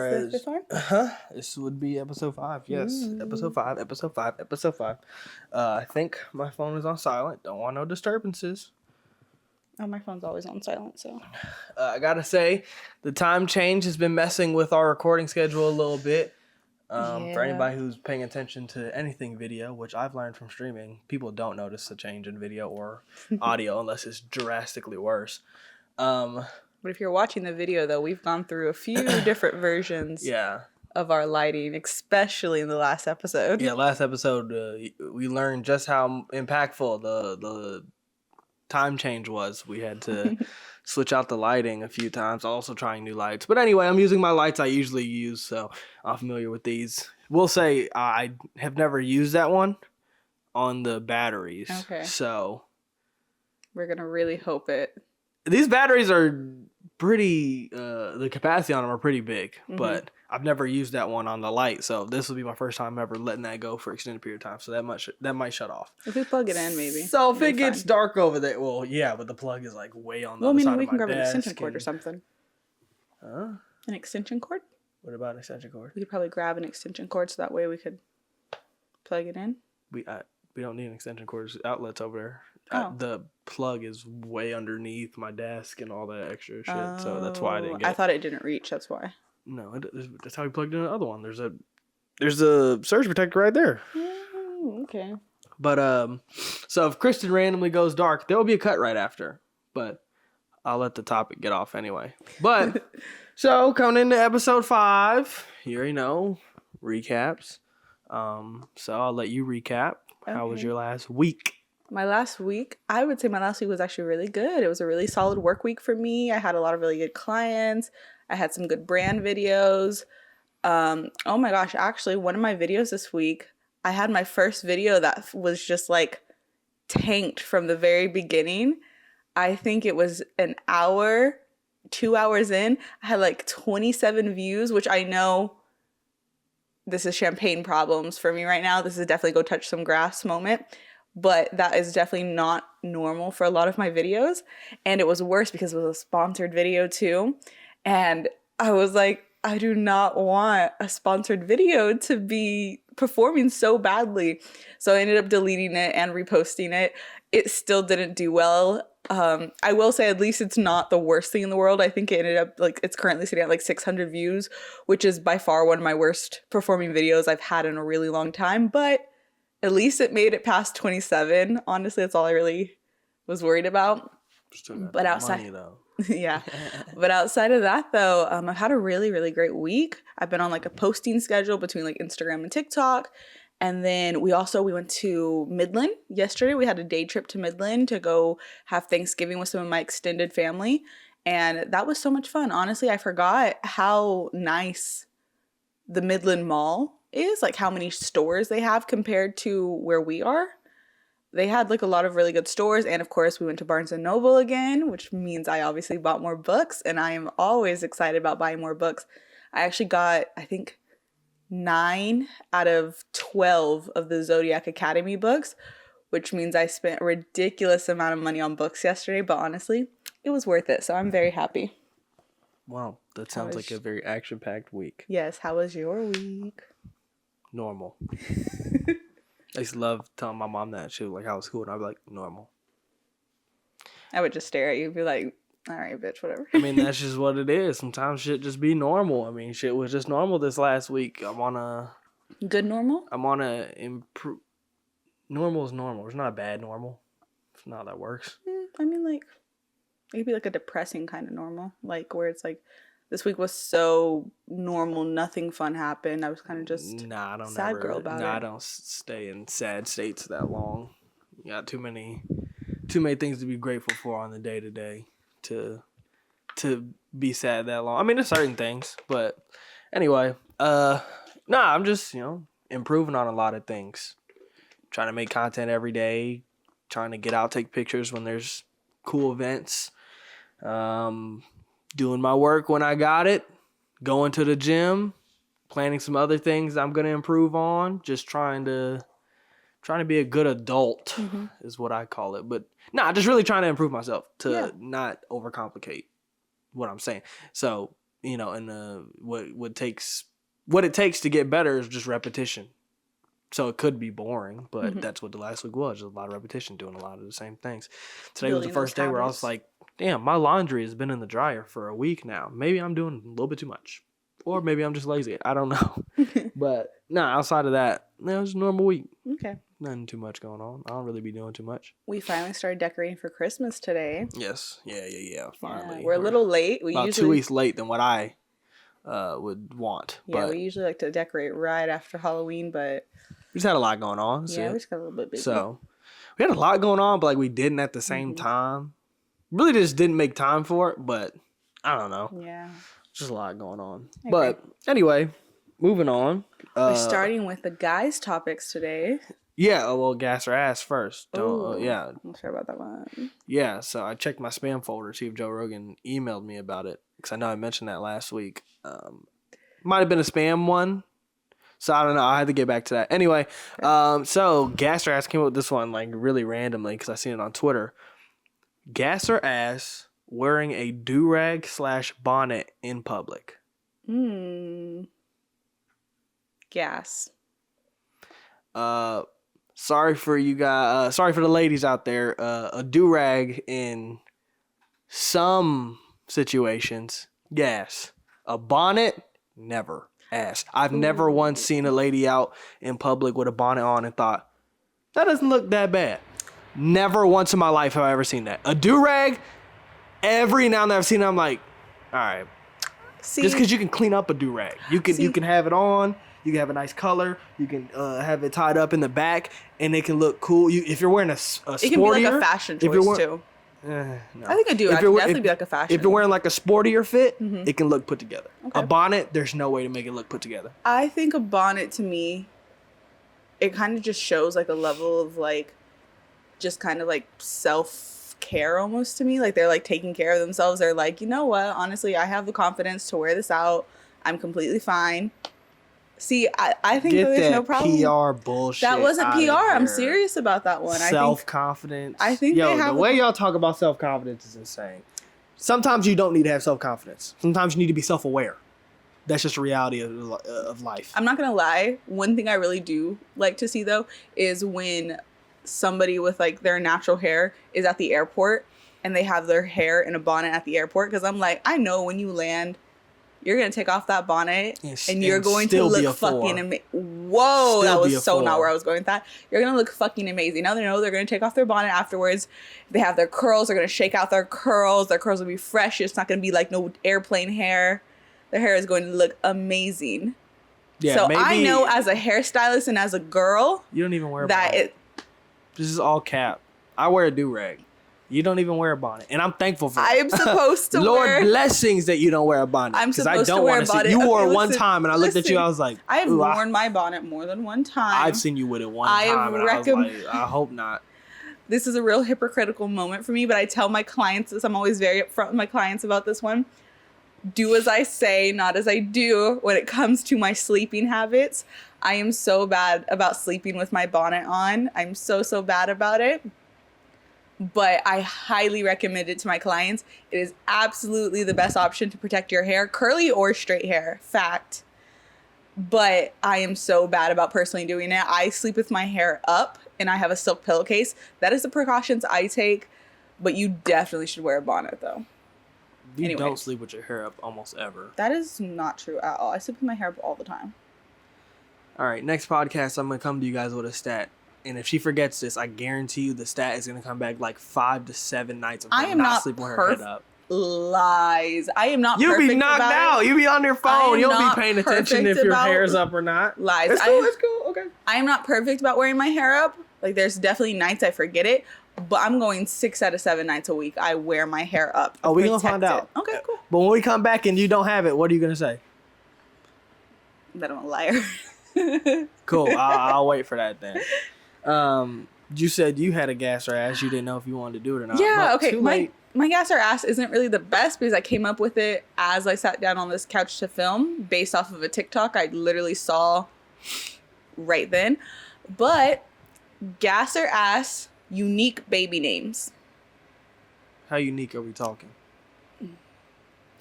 Is this the fifth one? This would be episode 5. Yes, episode 5. I think my phone is on silent. Don't want no disturbances. Oh, my phone's always on silent, so. I gotta say, the time change has been messing with our recording schedule a little bit. For anybody who's paying attention to anything video, which I've learned from streaming, people don't notice a change in video or audio unless it's drastically worse. But if you're watching the video, though, we've gone through a few different versions of our lighting, especially in the last episode. Yeah, last episode, we learned just how impactful the time change was. We had to switch out the lighting a few times, also trying new lights. But anyway, I'm using my lights I usually use, so I'm familiar with these. We'll say I have never used that one on the batteries. Okay. So we're going to really hope it. These batteries are pretty, the capacity on them are pretty big, but I've never used that one on the light, so this will be my first time ever letting that go for an extended period of time, so that might shut off. If we plug it in, maybe. So if it gets dark over there, well, yeah, but the plug is like way on the other side of my desk. We can grab an extension cord or something. Huh? An extension cord? What about an extension cord? We could probably grab an extension cord so that way we could plug it in. We don't need an extension cord. There's outlets over there. The plug is way underneath my desk and all that extra shit, so that's why I didn't get it. I thought it didn't reach, that's why. No, that's how we plugged in the other one. There's a surge protector right there. Okay. But so if Kristen randomly goes dark, there will be a cut right after. But I'll let the topic get off anyway. But so coming into episode 5, you already know recaps. So I'll let you recap. Okay. How was your last week? My last week, I would say my last week was actually really good. It was a really solid work week for me. I had a lot of really good clients. I had some good brand videos. Oh my gosh, actually, one of my videos this week, I had my first video that was just like tanked from the very beginning. I think it was an hour, 2 hours in. I had like 27 views, which I know this is champagne problems for me right now. This is definitely go touch some grass moment. But that is definitely not normal for a lot of my videos. And it was worse because it was a sponsored video too. And I was like, I do not want a sponsored video to be performing so badly. So I ended up deleting it and reposting it. It still didn't do well. I will say at least it's not the worst thing in the world. I think it ended up it's currently sitting at like 600 views, which is by far one of my worst performing videos I've had in a really long time. But at least it made it past 27. Honestly, that's all I really was worried about. But outside, money, though. Yeah. But outside of that, though, I've had a really, really great week. I've been on like a posting schedule between like Instagram and TikTok. And then we went to Midland yesterday. We had a day trip to Midland to go have Thanksgiving with some of my extended family. And that was so much fun. Honestly, I forgot how nice the Midland Mall is, like how many stores they have compared to where we are. They had like a lot of really good stores, and of course we went to Barnes & Noble again, which means I obviously bought more books, and I am always excited about buying more books. I actually got, I think, 9 out of 12 of the Zodiac Academy books, which means I spent a ridiculous amount of money on books yesterday, but honestly, it was worth it, so I'm very happy. Wow, that sounds like a very action-packed week. Yes, how was your week? Normal. I used to love telling my mom that. She was like, how was school? And I'd be like, normal. I would just stare at you and be like, all right, bitch, whatever. I mean, that's just what it is. Sometimes shit just be normal. I mean, shit was just normal this last week. I'm on a... Good normal? I'm on a... Normal is normal. It's not a bad normal. It's not how that works. I mean, like, it could be like a depressing kind of normal. Like, where it's like, this week was so normal, nothing fun happened. I was kind of just sad girl about it. I don't stay in sad states that long. You got too many things to be grateful for on the day to day to be sad that long. I mean, there's certain things, but anyway, I'm just improving on a lot of things. Trying to make content every day. Trying to get out, take pictures when there's cool events. Doing my work when I got it, going to the gym, planning some other things I'm going to improve on, just trying to be a good adult is what I call it. But just really trying to improve myself to not overcomplicate what I'm saying. So and what it takes to get better is just repetition. So it could be boring, but that's what the last week was. Just a lot of repetition, doing a lot of the same things. Today was the first day where I was like, damn, my laundry has been in the dryer for a week now. Maybe I'm doing a little bit too much. Or maybe I'm just lazy. I don't know. But no, outside of that, it was a normal week. Okay. Nothing too much going on. I don't really be doing too much. We finally started decorating for Christmas today. Yes. Yeah. Finally. Yeah, we're a little late. About 2 weeks late than what I would want. Yeah, but we usually like to decorate right after Halloween, but we just had a lot going on. Yeah, we just got a little bit busy. So we had a lot going on, but like we didn't at the same time. Really just didn't make time for it, but I don't know. Yeah. Just a lot going on. Okay. But anyway, moving on. We're starting with the guys' topics today. Yeah, well, gas or ass first. Yeah. I'm not sure about that one. Yeah, so I checked my spam folder to see if Joe Rogan emailed me about it, because I know I mentioned that last week. Might have been a spam one. So I don't know. I had to get back to that. Anyway, so gas or ass came up with this one like really randomly because I seen it on Twitter. Gas or ass wearing a do-rag / bonnet in public? Gas. Sorry for you guys. Sorry for the ladies out there. A do-rag in some situations, gas. A bonnet, never. Ass. I've never once seen a lady out in public with a bonnet on and thought, that doesn't look that bad. Never once in my life have I ever seen that. A do-rag, every now and then I've seen it, I'm like, all right. See, just because you can clean up a do-rag. You can have it on. You can have a nice color. You can have it tied up in the back, and it can look cool. If you're wearing a sportier, it can be like a fashion choice too. No. I think I do. It could definitely be like a fashion. If you're wearing like a sportier fit, it can look put together. Okay. A bonnet, there's no way to make it look put together. I think a bonnet to me, it kind of just shows like a level of like, just kind of like self-care almost to me. Like they're like taking care of themselves. They're like, you know what? Honestly, I have the confidence to wear this out. I'm completely fine. See, I think that there's no problem. PR bullshit. That wasn't PR. I'm serious about that one. Self-confidence. I think Yo, they have the way y'all talk about self-confidence is insane. Sometimes you don't need to have self-confidence. Sometimes you need to be self-aware. That's just a reality of life. I'm not going to lie. One thing I really do like to see, though, is when somebody with, like, their natural hair is at the airport and they have their hair in a bonnet at the airport. Because I'm like, I know when you land, you're going to take off that bonnet and you're going to look fucking amazing. Whoa, that was so not where I was going with that. You're going to look fucking amazing. Now they know they're going to take off their bonnet afterwards. They have their curls. They're going to shake out their curls. Their curls will be fresh. It's not going to be like no airplane hair. Their hair is going to look amazing. Yeah, so I know as a hairstylist and as a girl, you don't even wear a bonnet. This is all cap. I wear a do-rag. You don't even wear a bonnet. And I'm thankful for that. I am supposed to Lord blessings that you don't wear a bonnet. I'm supposed to wear a bonnet. You wore it one time and I looked at you, I was like, I have worn my bonnet more than one time. I've seen you with it one time and I was like, I hope not. This is a real hypocritical moment for me, but I tell my clients this. I'm always very upfront with my clients about this one. Do as I say, not as I do when it comes to my sleeping habits. I am so bad about sleeping with my bonnet on. I'm so bad about it. But I highly recommend it to my clients. It is absolutely the best option to protect your hair, curly or straight hair, fact. But I am so bad about personally doing it. I sleep with my hair up and I have a silk pillowcase. That is the precautions I take, but you definitely should wear a bonnet though. You don't sleep with your hair up almost ever. That is not true at all. I sleep with my hair up all the time. All right, next podcast, I'm going to come to you guys with a stat. And if she forgets this, I guarantee you the stat is going to come back like 5 to 7 nights of her not sleeping with her head up. Lies. I am not perfect. You'll be knocked out. You'll be on your phone. You'll be paying attention if your hair's up or not. Lies. It's cool. It's cool. Okay. I am not perfect about wearing my hair up. Like, there's definitely nights I forget it. But I'm going 6 out of 7 nights a week. I wear my hair up. Oh, we're going to find out. Okay, cool. But when we come back and you don't have it, what are you going to say? That I'm a liar. Cool. I'll wait for that then. You said you had a gas or ass. You didn't know if you wanted to do it or not. Yeah, okay. My gas or ass isn't really the best because I came up with it as I sat down on this couch to film based off of a TikTok I literally saw right then. But gas or ass, unique baby names. How unique are we talking?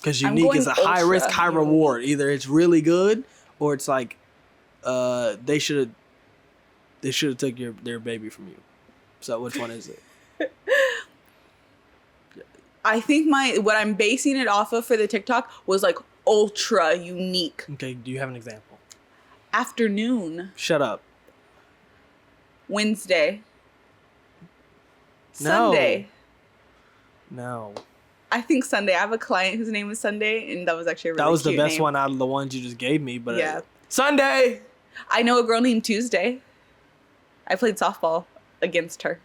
Because I'm unique is going a high risk, ultra high unique. reward. Either it's really good or it's like they should have took their baby from you. So which one is it? I think what I'm basing it off of for the TikTok was like ultra unique. Okay, do you have an example? Afternoon, Shut up. Wednesday, No. Sunday. No. I think Sunday. I have a client whose name is Sunday, and that was actually a really That was the cute best name. one out of the ones you just gave me. But Yeah. Sunday. I know a girl named Tuesday. I played softball against her.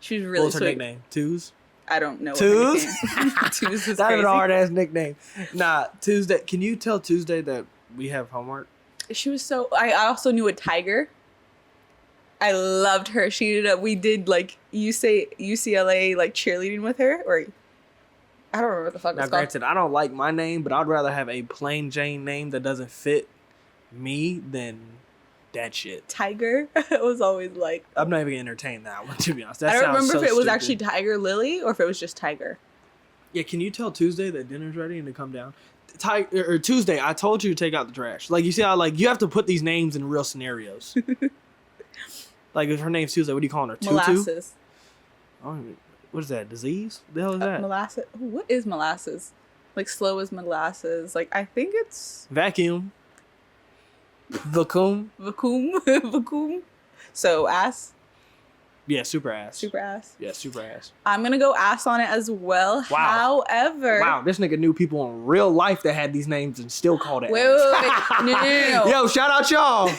She was really What was her sweet. nickname? Twos? I don't know. Twos? Twos is That's crazy. a hard ass nickname. Nah, Tuesday. Can you tell Tuesday that we have homework? She was so. I also knew a Tiger. I loved her. We did like UCLA like cheerleading with her, or I don't remember what the fuck Now, it's called. granted, I don't like my name, but I'd rather have a plain Jane name that doesn't fit me than that shit. Tiger. It was always like. I'm not even gonna entertain that one, to be honest. That I don't sounds remember so if it was stupid. actually Tiger Lily or if it was just Tiger. Yeah, can you tell Tuesday that dinner's ready and to come down? Or Tuesday, I told you to take out the trash. Like, you see how, like, you have to put these names in real scenarios. Like, if her name's Tuesday, what are you calling her? Tutu? Molasses. I don't even, what is that? Disease? The hell is that? Molasses. What is molasses? Like slow as molasses. Like I think it's Vacuum. Vacuum. vacuum. Vacuum. So ass. Yeah, super ass. Super ass. Yeah, super ass. I'm gonna go ass on it as well. Wow. However. Wow, this nigga knew people in real life that had these names and still called it Wait. No. Yo, shout out y'all.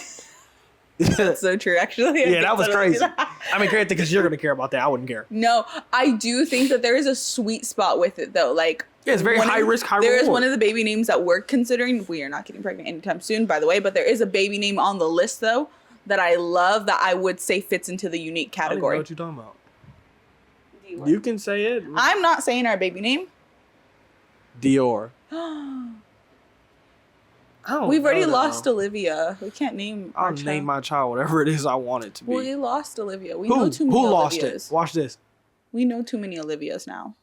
That's so true, actually. Yeah, that was crazy. I mean, granted, because you're gonna care about that. I wouldn't care. No, I do think that there is a sweet spot with it though. Like Yeah, it's very high risk, high There is reward. one of the baby names that we're considering. We are not getting pregnant anytime soon, by the way, but there is a baby name on the list though that I love that I would say fits into the unique I don't even know category. what you're talking about. You can say it. I'm not saying our baby name. Dior. Oh, We've already lost Olivia. We can't name our I'll child. name my child whatever it is I want it to be. We lost Olivia. We know too Who many lost Olivias. it? Watch this. We know too many Olivias now.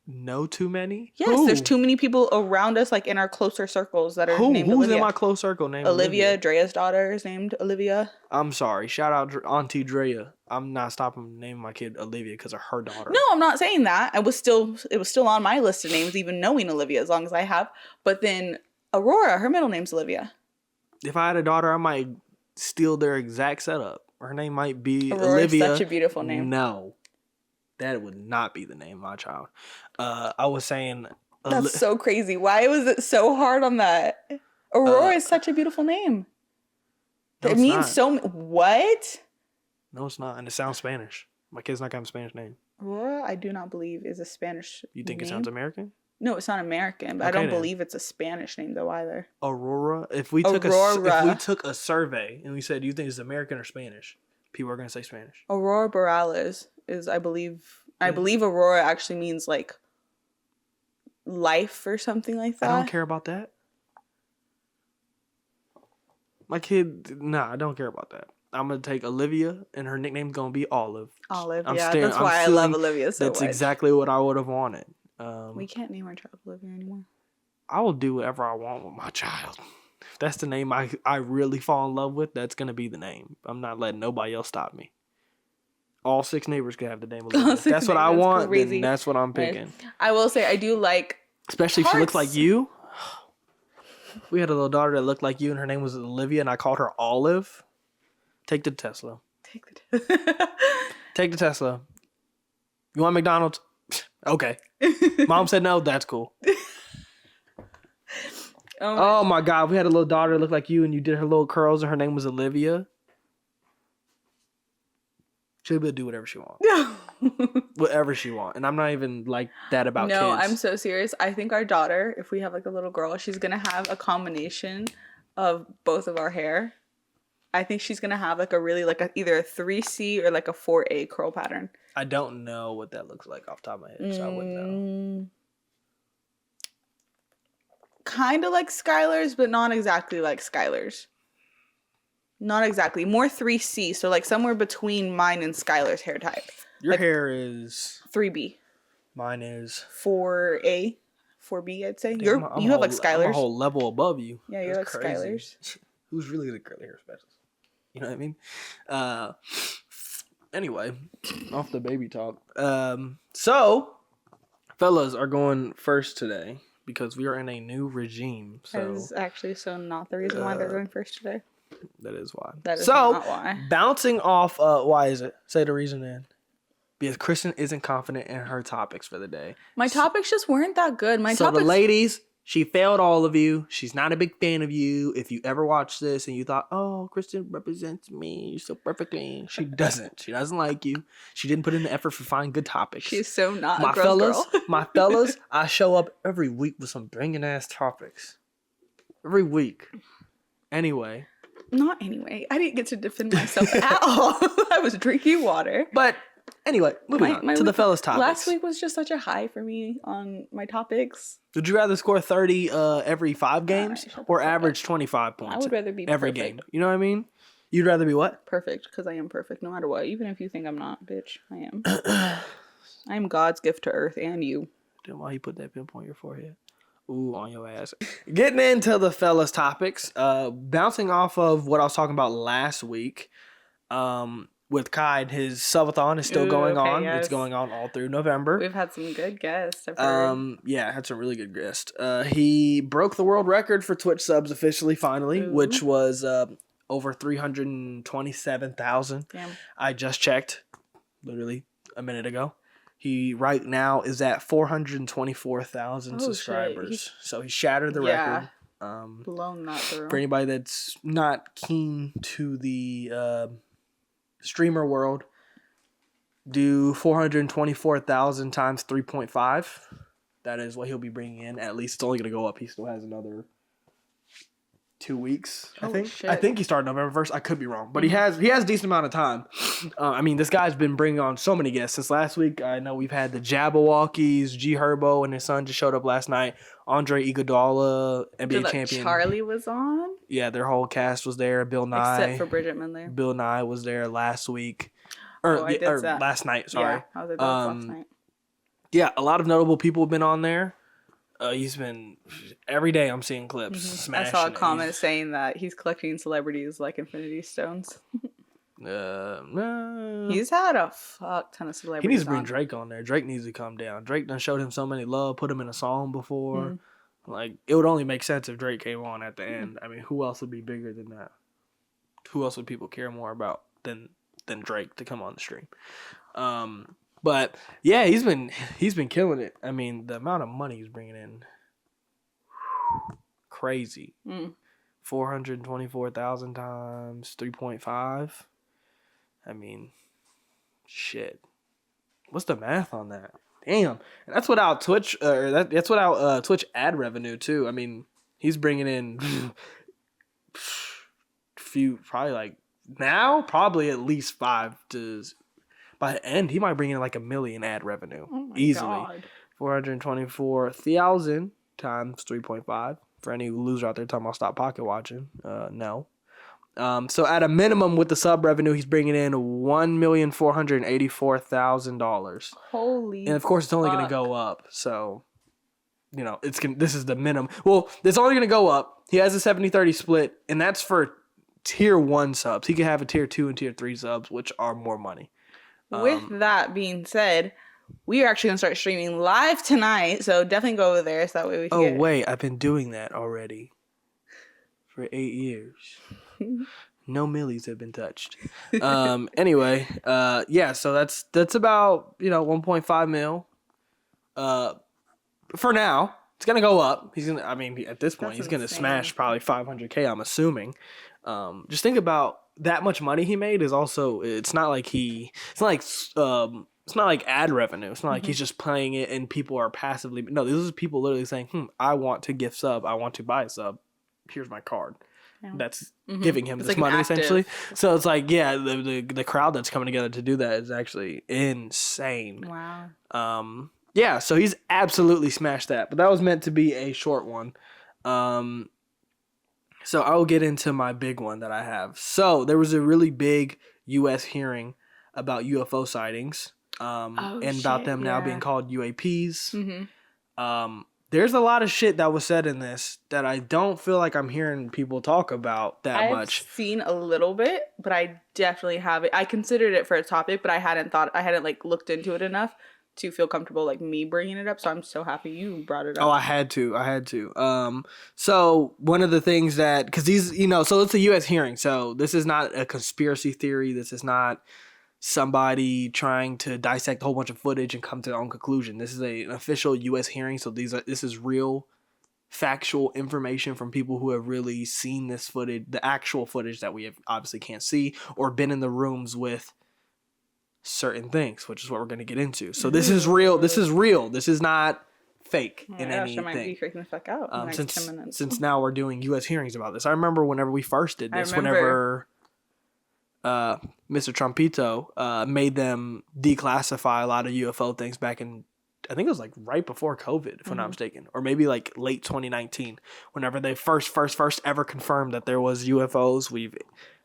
Know too many? Yes, Who? there's too many people around us, like in our closer circles, that are named Who's Olivia. in my close circle named Olivia, Drea's daughter is named Olivia. I'm sorry. Shout out Auntie Drea. I'm not stopping naming my kid Olivia because of her daughter. No, I'm not saying that. It was still on my list of names, even knowing Olivia as long as I have. But then Aurora, her middle name's Olivia. If I had a daughter, I might steal their exact setup. Her name might be Aurora's Olivia. such a beautiful name. No, that would not be the name of my child. I was saying. That's so crazy. Why was it so hard on that? Aurora is such a beautiful name. No, It it's means not. so. What? No, it's not, and it sounds Spanish. My kid's not got a Spanish name. Aurora, I do not believe is a Spanish. You think it name. sounds American? No, it's not American, but I Okay, don't then. believe it's a Spanish name though either. Aurora. If we took a survey and we said, "Do you think it's American or Spanish?" People are gonna say Spanish. Aurora Borealis is, I believe. I Yeah. believe Aurora actually means like life or something like that. I don't care about that. My kid, nah, I don't care about that. I'm gonna take Olivia, and her nickname's gonna be Olive. Olive. I'm Yeah, staring- that's I'm why I love feeling Olivia so That's much. exactly what I would have wanted. We can't name our child Olivia anymore. I will do whatever I want with my child. If that's the name I really fall in love with, that's gonna be the name. I'm not letting nobody else stop me. All 6 neighbors can have the name Olivia. If six that's what I neighbors, want, crazy. then that's what I'm picking. I will say I do like. Especially if she looks like Hearts. you. We had a little daughter that looked like you, and her name was Olivia, and I called her Olive. Take the Tesla. Take the. Take the Tesla. You want McDonald's? Okay. Mom said no. That's cool. Oh my God. We had a little daughter that looked like you, and you did her little curls, and her name was Olivia. She'll be able to do whatever she wants. Whatever she wants. And I'm not even like that about No, kids. I'm so serious. I think our daughter, if we have like a little girl, she's gonna have a combination of both of our hair. I think she's gonna have like a really either a 3C or like a 4A curl pattern. I don't know what that looks like off the top of my head, so I wouldn't know. Kind of like Skylar's, but not exactly like Skylar's. Not exactly. More 3C, so like somewhere between mine and Skylar's hair type. Your like- hair is 3B. Mine is 4A, 4B, I'd say. Damn, You have like I'm a Skylers. whole level above you. Yeah, you're That's like crazy. Skylers. Who's really the curly hair specialist? You know what I mean? Anyway, off the baby talk. So fellas are going first today because we are in a new regime. That So is actually so not the reason why they're going first today. that is why. That is so not why. bouncing off. Why is it? Say the reason then. Because Kristen isn't confident in her topics for the day. My topics just weren't that good. My So topics. the ladies, she failed all of you. She's not a big fan of you. If you ever watch this and you thought, oh, Kristen represents me so perfectly, she doesn't. She doesn't like you. She didn't put in the effort for finding good topics. She's so not my a girl. my fellas, I show up every week with some bringing ass topics. Every week. Anyway. Not anyway. I didn't get to defend myself at all. I was drinking water. But anyway, moving on to the fellas topics. Last week was just such a high for me on my topics. Would you rather score 30 every 5 games shut the or fuck average 25 points? I would rather be every perfect. game. You know what I mean? You'd rather be what? Perfect, because I am perfect no matter what. Even if you think I'm not, bitch, I am. I am God's gift to earth and you. Then why you put that pimple on your forehead? Ooh, on your ass. Getting into the fellas topics, bouncing off of what I was talking about last week, with Kai, his subathon is still going on. Yes. It's going on all through November. We've had some good guests. I've heard. Yeah, had some really good guests. He broke the world record for Twitch subs officially, finally, which was over 327,000. Damn. I just checked, literally a minute ago. He right now is at 424,000 subscribers. So he shattered the record. Blown that through. For anybody that's not keen to the streamer world, do 424,000 times 3.5. That is what he'll be bringing in. At least it's only going to go up. He still has another 2 weeks, I think. Shit. I think he started November 1st. I could be wrong, but he has a decent amount of time. I mean, this guy's been bringing on so many guests since last week. I know we've had the Jabberwockies, G Herbo and his son just showed up last night. Andre Iguodala, NBA champion. Charlie was on. Yeah, their whole cast was there. Bill Nye, Except for Bridget Mendler. Bill Nye was there last week, last night. Sorry, Yeah, I was at that last night. Yeah, a lot of notable people have been on there. He's been every day. I'm seeing clips. Smashing I saw a it. comment saying that he's collecting celebrities like Infinity Stones. No. He's had a fuck ton of celebrities. He needs to bring on. Drake on there. Drake needs to come down. Drake done showed him so many love, put him in a song before. Like, it would only make sense if Drake came on at the end. I mean, who else would be bigger than that? Who else would people care more about than Drake to come on the stream? But yeah, he's been killing it. I mean, the amount of money he's bringing in, crazy. 424,000 times 3.5. I mean, shit. What's the math on that? Damn, and that's without Twitch. That's without Twitch ad revenue too. I mean, he's bringing in probably at least 5 to. By the end, he might bring in like $1 million ad revenue easily. God. 424,000 times 3.5. For any loser out there talking about stop pocket watching, no. So at a minimum with the sub revenue, he's bringing in $1,484,000. Holy. And of course, it's only going to go up. So, you know, this is the minimum. Well, it's only going to go up. He has a 70-30 split, and that's for tier 1 subs. He can have a tier 2 and tier 3 subs, which are more money. With that being said, we are actually going to start streaming live tonight, so definitely go over there so that way we can get... Wait, I've been doing that already for 8 years. No millies have been touched. Anyway, yeah, so that's about, 1.5 mil. For now, it's going to go up. At this point, he's going to smash probably 500K, I'm assuming. Just think about that much money he made is also, it's not like ad revenue. It's not like he's just playing it and people are passively. No, this is people literally saying, I want to gift sub. I want to buy a sub. Here's my card. Yeah. That's giving him this money essentially. So it's like, yeah, the crowd that's coming together to do that is actually insane. Wow. Yeah, so he's absolutely smashed that. But that was meant to be a short one. So I'll get into my big one that I have. So there was a really big U.S. hearing about UFO sightings. Oh, and about shit, them now being yeah. called UAPs. Mm-hmm. There's a lot of shit that was said in this that I don't feel like I'm hearing people talk about that I've much. seen a little bit, but I definitely haven't. I considered it for a topic, but I hadn't like looked into it enough to feel comfortable like me bringing it up. So I'm so happy you brought it up. Oh, I had to. So one of the things that, because these, so it's a U.S. hearing. So this is not a conspiracy theory. This is not somebody trying to dissect a whole bunch of footage and come to their own conclusion. This is an official U.S. hearing. So this is real, factual information from people who have really seen this footage, the actual footage that we have obviously can't see, or been in the rooms with certain things, which is what we're going to get into. So this is real. This is real. This is not fake in anything. I might be freaking the fuck out in the next 10 minutes. Since now we're doing U.S. hearings about this. I remember whenever we first did this, Mr. Trumpito made them declassify a lot of UFO things back in, I think it was like right before COVID, if I'm not mistaken, or maybe like late 2019, whenever they first ever confirmed that there was UFOs. We've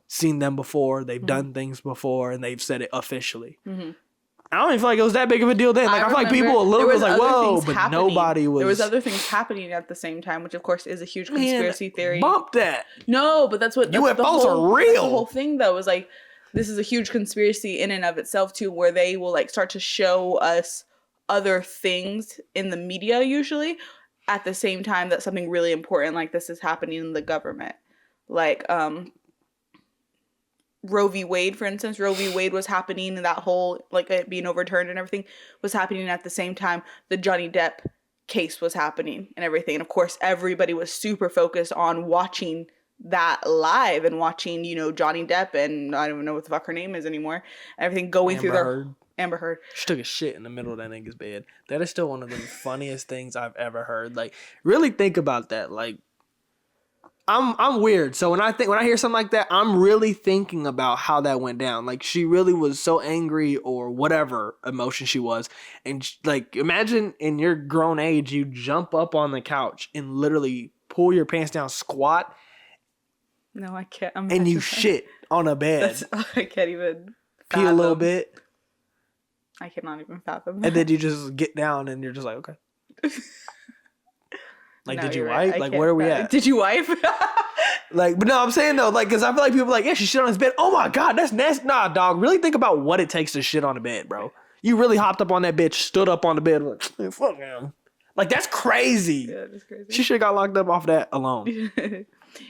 seen them before, they've done things before, and they've said it officially. I don't even feel like it was that big of a deal then. Like I feel like people a little bit was like, whoa, but nobody was. There was other things happening at the same time, which of course is a huge conspiracy theory. Bump that. No, but that's what UFOs are real. That's the whole thing though is like, this is a huge conspiracy in and of itself too, where they will like start to show us other things in the media usually at the same time that something really important like this is happening in the government. Like Roe v. Wade, for instance. Roe v. Wade was happening, and that whole, like, it being overturned and everything was happening at the same time the Johnny Depp case was happening and everything. And, of course, everybody was super focused on watching that live and watching, Johnny Depp and I don't even know what the fuck her name is anymore. Everything going through their... Amber Heard. She took a shit in the middle of that nigga's bed. That is still one of the funniest things I've ever heard. Like, really think about that. Like, I'm weird. So when I hear something like that, I'm really thinking about how that went down. Like she really was so angry or whatever emotion she was. And like, imagine in your grown age, you jump up on the couch and literally pull your pants down, squat. No, I can't. And you shit on a bed. I can't even pee a little bit. I cannot even fathom that. And then you just get down and you're just like, okay. Like, no, did you right. wipe? Like, where are we at? Did you wipe? Like, but no, I'm saying though, like, because I feel like people are like, yeah, she shit on his bed. Oh my God, that's nasty. Nah, dog, really think about what it takes to shit on a bed, bro. You really hopped up on that bitch, stood up on the bed, like, hey, fuck him. Like, that's crazy. Yeah, that's crazy. She should have got locked up off that alone.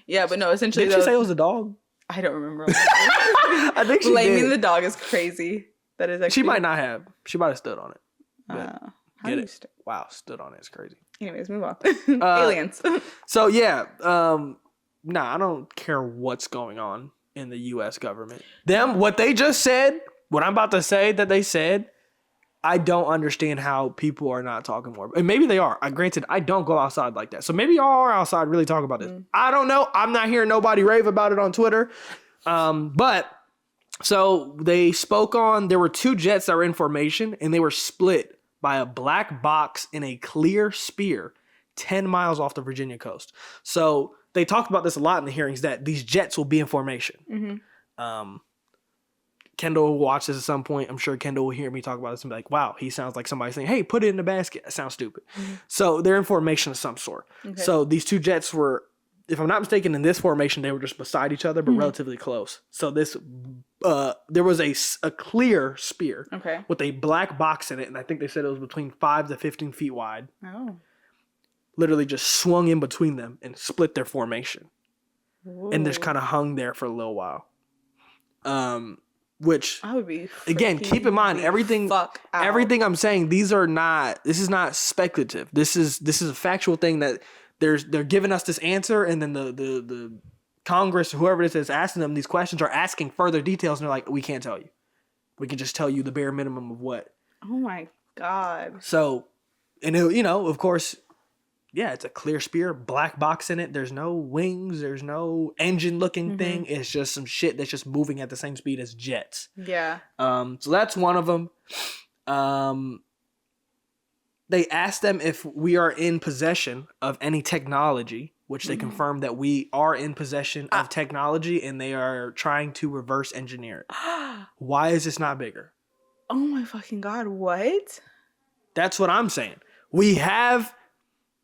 Yeah, but no, essentially. Did she say it was a dog? I don't remember. I think she blaming did. the dog is crazy. That is actually. She might not have. She might have stood on it. Get it? Wow, stood on it. It's crazy. Anyways, move on. Aliens. So yeah, I don't care what's going on in the U.S. government. What they just said, what I'm about to say that they said, I don't understand how people are not talking more. And maybe they are. Granted, I don't go outside like that. So maybe y'all are outside really talking about this. I don't know. I'm not hearing nobody rave about it on Twitter. But so they spoke on, there were two jets that were in formation and they were split by a black box in a clear spear 10 miles off the Virginia coast. So they talked about this a lot in the hearings that these jets will be in formation. Kendall will watch this at some point. I'm sure Kendall will hear me talk about this and be like, wow, he sounds like somebody saying, hey, put it in the basket. That sounds stupid. So they're in formation of some sort. Okay. So these two jets were, if I'm not mistaken, in this formation, they were just beside each other, but relatively close. So this, there was a clear spear with a black box in it. And I think they said it was between 5 to 15 feet wide. Oh. Literally just swung in between them and split their formation. Ooh. And just kind of hung there for a little while. Which I would be again, keep in mind everything I'm saying, this is not speculative. This is a factual thing that they're giving us this answer, and then the Congress, whoever it is that's asking them these questions, are asking further details, and they're like, we can't tell you. We can just tell you the bare minimum of what. Oh my God. So, and it, of course, yeah, it's a clear spear, black box in it. There's no wings. There's no engine looking thing. It's just some shit that's just moving at the same speed as jets. Yeah. So that's one of them. They asked them if we are in possession of any technology, which they confirmed that we are in possession of technology, and they are trying to reverse engineer it. Why is this not bigger? Oh my fucking God, what? That's what I'm saying. We have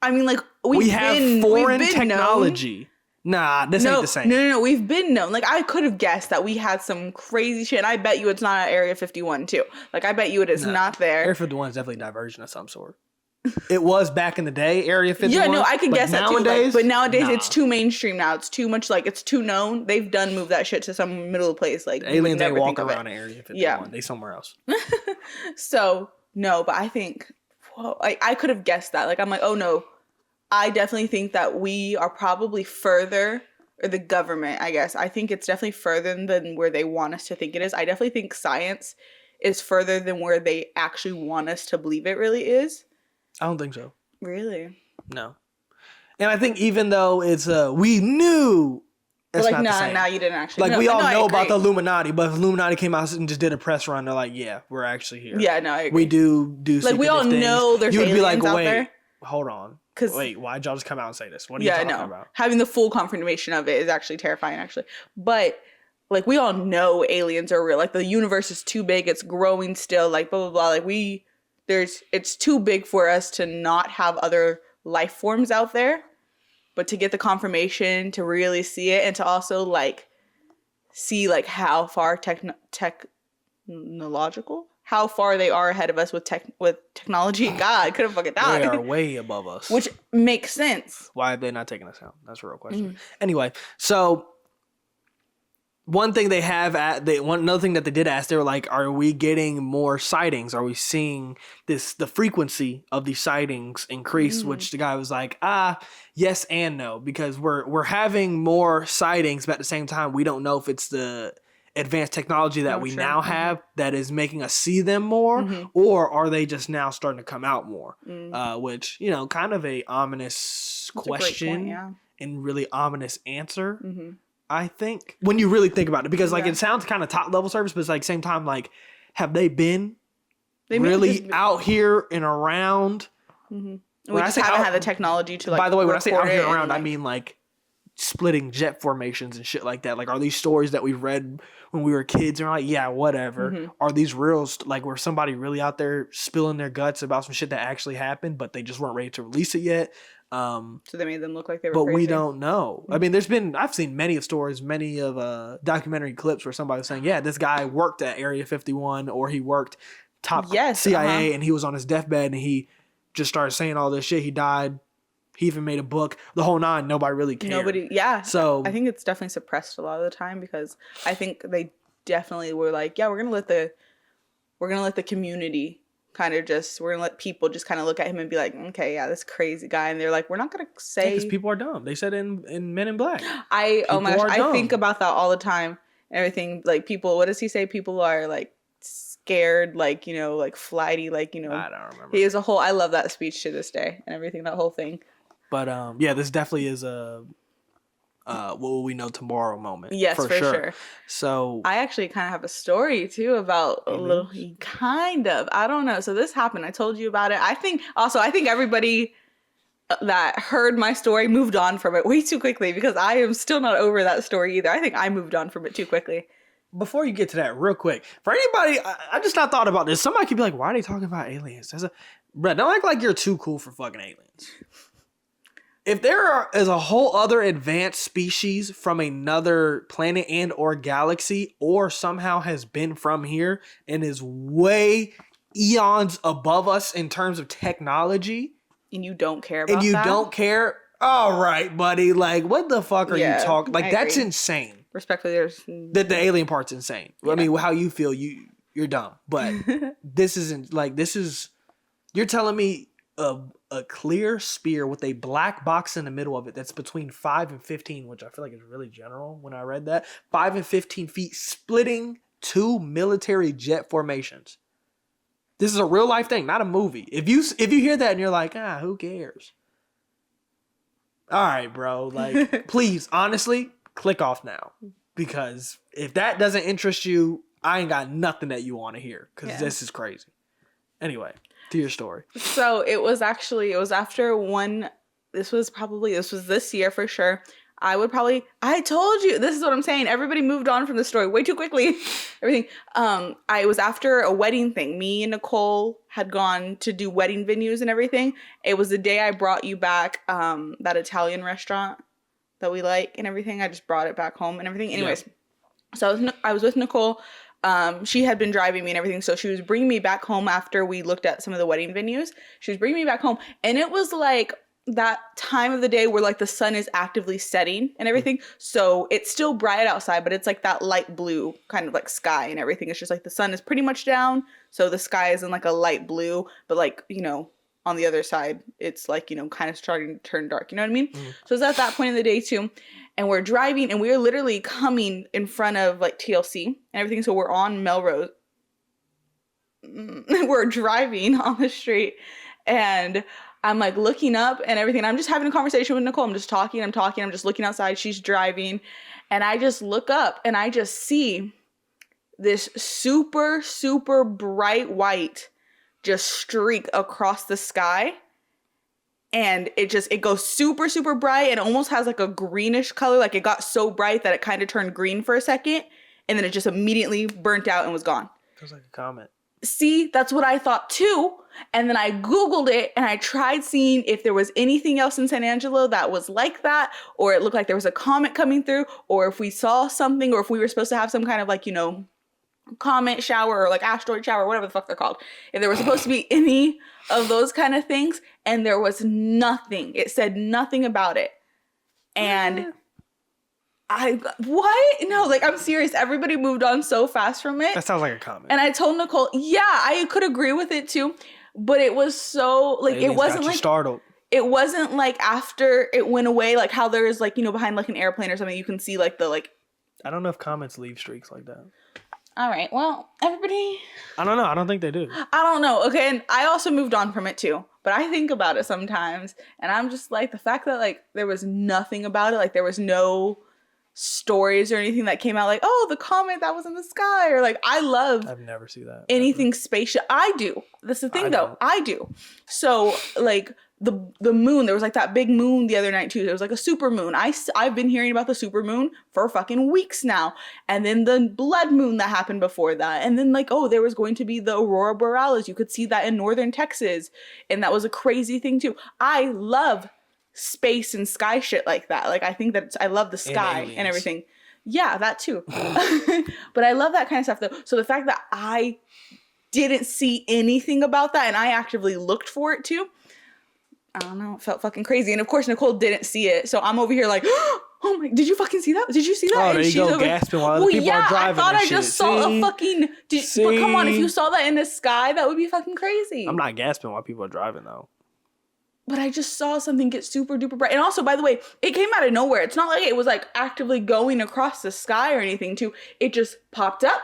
I mean, like, we have foreign we've been technology. Nah, this ain't the same. No. We've been known. Like, I could have guessed that we had some crazy shit. And I bet you it's not at Area 51 too. Like, I bet you it is not there. Area 51 is definitely a diversion of some sort. It was back in the day, Area 51. Yeah, no, I can guess that too. Like, but nowadays, nah. it's too mainstream now. It's too much, like, it's too known. They've done moved that shit to some middle place. Like, the aliens ain't walking around in Area 51. Yeah. They somewhere else. So, no, but I think, whoa, I could have guessed that. Like, I'm like, oh no. I definitely think that we are probably further, or the government, I guess. I think it's definitely further than where they want us to think it is. I definitely think science is further than where they actually want us to believe it really is. I don't think so. Really? No. And I think even though it's we knew it's like, not the same. Nah, you didn't actually. Like, we all know about the Illuminati, but if Illuminati came out and just did a press run, they're like, yeah, we're actually here. Yeah, no, I agree. We do like, we all know there's aliens out there. You would be like, wait, hold on. Wait, why'd y'all just come out and say this? What are you talking about? Having the full confirmation of it is actually terrifying, actually. But, like, we all know aliens are real. Like, the universe is too big. It's growing still. Like, blah, blah, blah. Like, it's too big for us to not have other life forms out there. But to get the confirmation, to really see it, and to also, like, see, like, how far technological? How far they are ahead of us with technology. God, couldn't fucking die. They are way above us. Which makes sense. Why have they not taken us out? That's a real question. Anyway, so one thing they have another thing that they did ask, they were like, are we getting more sightings? Are we seeing the frequency of these sightings increase? Which the guy was like, yes and no, because we're having more sightings, but at the same time, we don't know if it's the advanced technology that we now have that is making us see them more, or are they just now starting to come out more? Which, you know, kind of a ominous question and really ominous answer. I think, when you really think about it, because, like, it sounds kind of top level service, but it's like, same time, like, have they been really out here and around? We just haven't had the technology to, like, by the way, when I say out here and around, I mean, like, splitting jet formations and shit like that. Like, are these stories that we read when we were kids and we're like, yeah, whatever. Are these real, like, where somebody really out there spilling their guts about some shit that actually happened, but they just weren't ready to release it yet? So they made them look like they were crazy. We don't know. I mean, I've seen many of stories, many of documentary clips where somebody was saying, yeah, this guy worked at Area 51, or he worked top CIA and he was on his deathbed and he just started saying all this shit. He died. He even made a book. The whole nine. Nobody really cared. So I think it's definitely suppressed a lot of the time, because I think they definitely were like, yeah, we're gonna let the community kind of we're gonna let people just kind of look at him and be like, okay, yeah, this crazy guy, and they're like, we're not gonna say, because people are dumb. They said in Men in Black. Oh my gosh, I think about that all the time. Everything, like, people. What does he say? People are like scared, like, you know, like flighty, like, you know. I don't remember. He is a whole. I love that speech to this day and everything. That whole thing. But yeah, this definitely is a what will we know tomorrow moment. Yes, for sure. So I actually kind of have a story too about a little, kind of. I don't know. So this happened. I told you about it. I think everybody that heard my story moved on from it way too quickly, because I am still not over that story either. I think I moved on from it too quickly. Before you get to that, real quick, for anybody, I just not thought about this. Somebody could be like, why are they talking about aliens? Brett, don't act like you're too cool for fucking aliens. If there is a whole other advanced species from another planet and or galaxy, or somehow has been from here and is way eons above us in terms of technology, and you don't care about don't care, all right, buddy, like, what the fuck are you talking? Like, that's insane. Respectfully, there's the alien part's insane. I mean, how you feel, you're dumb, but this isn't, like, you're telling me a clear spear with a black box in the middle of it that's between 5 and 15, which I feel like is really general when I read that. 5 and 15 feet, splitting 2 military jet formations. This is a real life thing, not a movie. If you hear that and you're like, who cares? All right, bro. Like, please, honestly, click off now. Because if that doesn't interest you, I ain't got nothing that you want to hear, because this is crazy. Anyway, to your story. So it was after this was this year for sure. I told you, this is what I'm saying. Everybody moved on from the story way too quickly. Everything. I was after a wedding thing. Me and Nicole had gone to do wedding venues and everything. It was the day I brought you back, that Italian restaurant that we like and everything. I just brought it back home and everything. Anyways, so I was with Nicole. She had been driving me and everything. So she was bringing me back home after we looked at some of the wedding venues. She was bringing me back home. And it was like that time of the day where like the sun is actively setting and everything. So it's still bright outside, but it's like that light blue kind of like sky and everything. It's just like the sun is pretty much down. So the sky is in like a light blue, but like, you know, on the other side, it's like, you know, kind of starting to turn dark. You know what I mean? So it's at that point in the day too. And we're driving and we're literally coming in front of like TLC and everything. So we're on Melrose. We're driving on the street and I'm like looking up and everything. I'm just having a conversation with Nicole. I'm just talking. I'm just looking outside. She's driving. And I just look up and I just see this super, super bright white just streak across the sky. And it goes super, super bright and almost has like a greenish color. Like it got so bright that it kind of turned green for a second. And then it just immediately burnt out and was gone. Feels like a comet. See, that's what I thought too. And then I Googled it and I tried seeing if there was anything else in San Angelo that was like that, or it looked like there was a comet coming through, or if we saw something, or if we were supposed to have some kind of like, you know, comet shower or like asteroid shower, whatever the fuck they're called. If there was supposed to be any of those kind of things, and there was nothing. It said nothing about it. And what? No, like I'm serious. Everybody moved on so fast from it. That sounds like a comet. And I told Nicole, yeah, I could agree with it too. But it was so like Aliens it wasn't got you like startled. It wasn't like after it went away, like how there is like, you know, behind like an airplane or something, you can see like the like. I don't know if comets leave streaks like that. All right, well, everybody. I don't know. I don't think they do. I don't know. Okay, and I also moved on from it too. But I think about it sometimes, and I'm just like the fact that like there was nothing about it, like there was no stories or anything that came out like, oh, the comet that was in the sky, or like I've never seen that. anything spaceship. I do. That's the thing though. I do. So like the moon, there was like that big moon the other night too. There was like a super moon. I've been hearing about the super moon for fucking weeks now. And then the blood moon that happened before that. And then like, oh, there was going to be the aurora borealis. You could see that in northern Texas. And that was a crazy thing too. I love space and sky shit like that. Like I think that I love the sky and everything. Yeah, that too. But I love that kind of stuff though. So the fact that I didn't see anything about that and I actively looked for it too, I don't know, it felt fucking crazy. And of course Nicole didn't see it. So I'm over here like, oh my, did you fucking see that? Did you see that? Oh, and there you go, gasping while other people are driving. I thought and I just saw a fucking, but come on, if you saw that in the sky, that would be fucking crazy. I'm not gasping while people are driving though. But I just saw something get super duper bright. And also, by the way, it came out of nowhere. It's not like it was like actively going across the sky or anything too. It just popped up,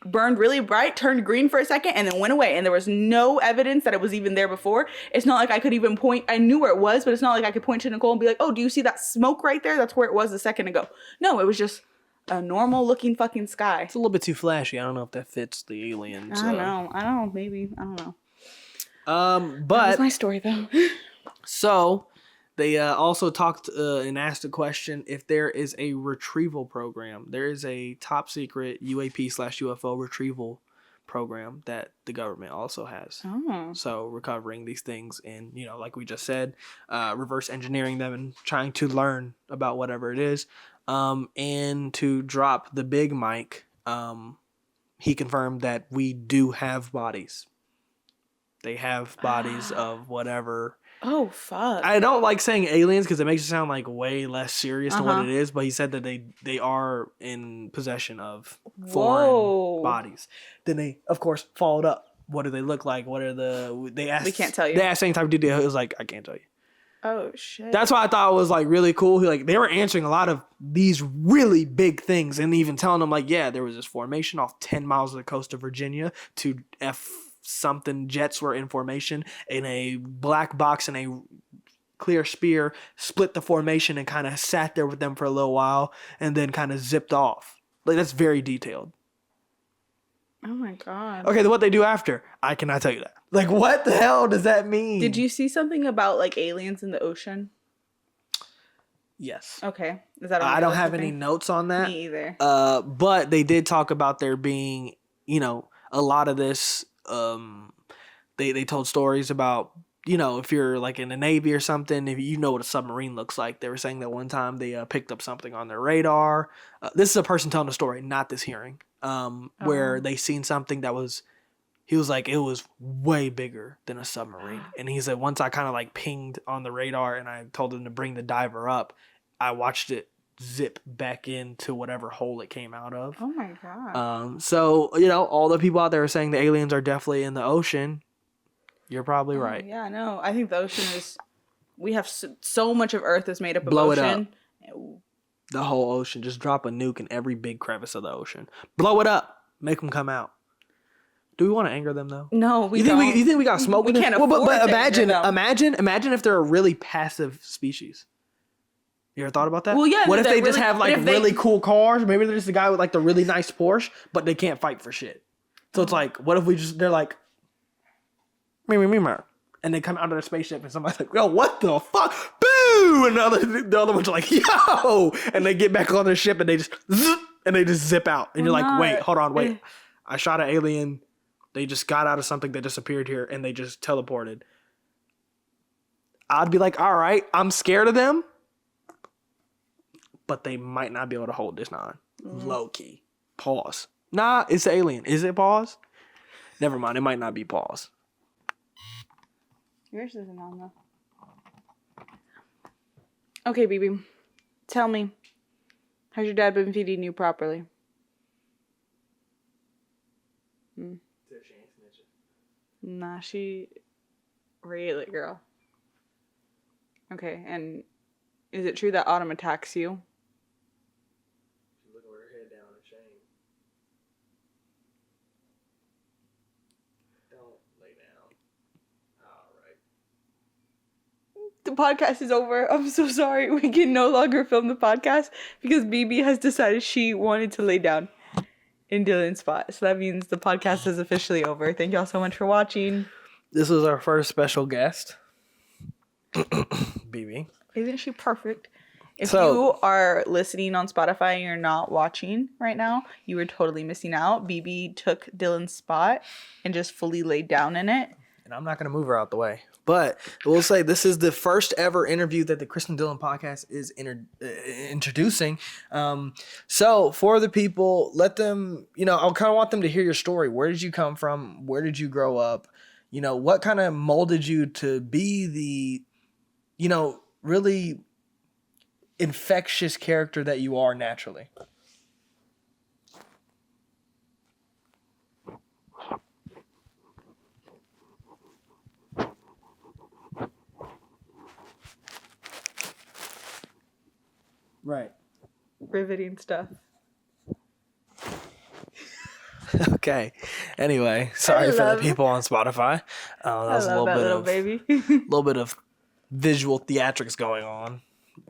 burned really bright, turned green for a second, and then went away. And there was no evidence that it was even there before. It's not like I could even point. I knew where it was, but it's not like I could point to Nicole and be like, oh, do you see that smoke right there? That's where it was a second ago. No, it was just a normal looking fucking sky. It's a little bit too flashy. I don't know if that fits the aliens. I don't know. Maybe. I don't know. But that was my story though. So they also talked and asked a question if there is a retrieval program. There is a top secret UAP/UFO retrieval program that the government also has. Oh. So recovering these things and, you know, like we just said, reverse engineering them and trying to learn about whatever it is. And to drop the big mic, he confirmed that we do have bodies. They have bodies of whatever. Oh, fuck. I don't like saying aliens because it makes it sound like way less serious than what it is. But he said that they are in possession of foreign bodies. Then they, of course, followed up. What do they look like? What are they asked? We can't tell you. They asked any type of detail. It was like, I can't tell you. Oh, shit. That's why I thought it was like really cool. Like they were answering a lot of these really big things and even telling them like, yeah, there was this formation off 10 miles of the coast of Virginia to something jets were in formation in a black box and a clear spear split the formation and kind of sat there with them for a little while and then kind of zipped off. Like that's very detailed. Oh my god. Okay, then what they do after, I cannot tell you that. Like what the hell does that mean? Did you see something about like aliens in the ocean? Yes. Okay. Is that a I don't have realistic any thing? notes on that. Me either. But they did talk about there being, a lot of this. They told stories about, if you're like in the Navy or something, if you know what a submarine looks like. They were saying that one time they picked up something on their radar. This is a person telling the story, not this hearing. Where they seen something that was. He was like, it was way bigger than a submarine. And he said, once I kind of like pinged on the radar and I told him to bring the diver up, I watched it zip back into whatever hole it came out of. Oh my God. So, all the people out there are saying the aliens are definitely in the ocean. You're probably right. Yeah, no. I think the ocean is. We have so much of Earth is made up of Blow ocean. it up. The whole ocean. Just drop a nuke in every big crevice of the ocean. Blow it up. Make them come out. Do we want to anger them though? No, we don't. You think we got smoke? We can't afford but to imagine, anger them. imagine if they're a really passive species. You ever thought about that? Well, yeah. What if they just really, have like really cool cars? Maybe they're just the guy with like the really nice Porsche, but they can't fight for shit. So it's like, what if they're like, me, and they come out of their spaceship and somebody's like, yo, what the fuck? Boo! And the other ones are like, yo! And they get back on their ship and they just zip out. And you're like, wait, hold on, wait. I shot an alien. They just got out of something that disappeared here and they just teleported. I'd be like, all right, I'm scared of them, but they might not be able to hold this on. Low key. Pause. Nah, it's the alien. Is it pause? Never mind. It might not be pause. Yours isn't on though. Okay, BB. Tell me. Has your dad been feeding you properly? Nah, she really, girl. Okay, and is it true that Autumn attacks you? She's looking with her head down in shame. Don't lay down. All right. The podcast is over. I'm so sorry. We can no longer film the podcast because BB has decided she wanted to lay down in Dylan's spot. So that means the podcast is officially over. Thank y'all so much for watching. This was our first special guest, BB. Isn't she perfect? If you are listening on Spotify and you're not watching right now, you are totally missing out. BB took Dylan's spot and just fully laid down in it. And I'm not going to move her out the way. But I will say this is the first ever interview that the Kristen Dylan podcast is introducing. So for the people, let them, I kind of want them to hear your story. Where did you come from? Where did you grow up? What kind of molded you to be the, really infectious character that you are naturally? Right. Riveting stuff. Okay. Anyway, sorry for the people on Spotify. That was a little bit of visual theatrics going on.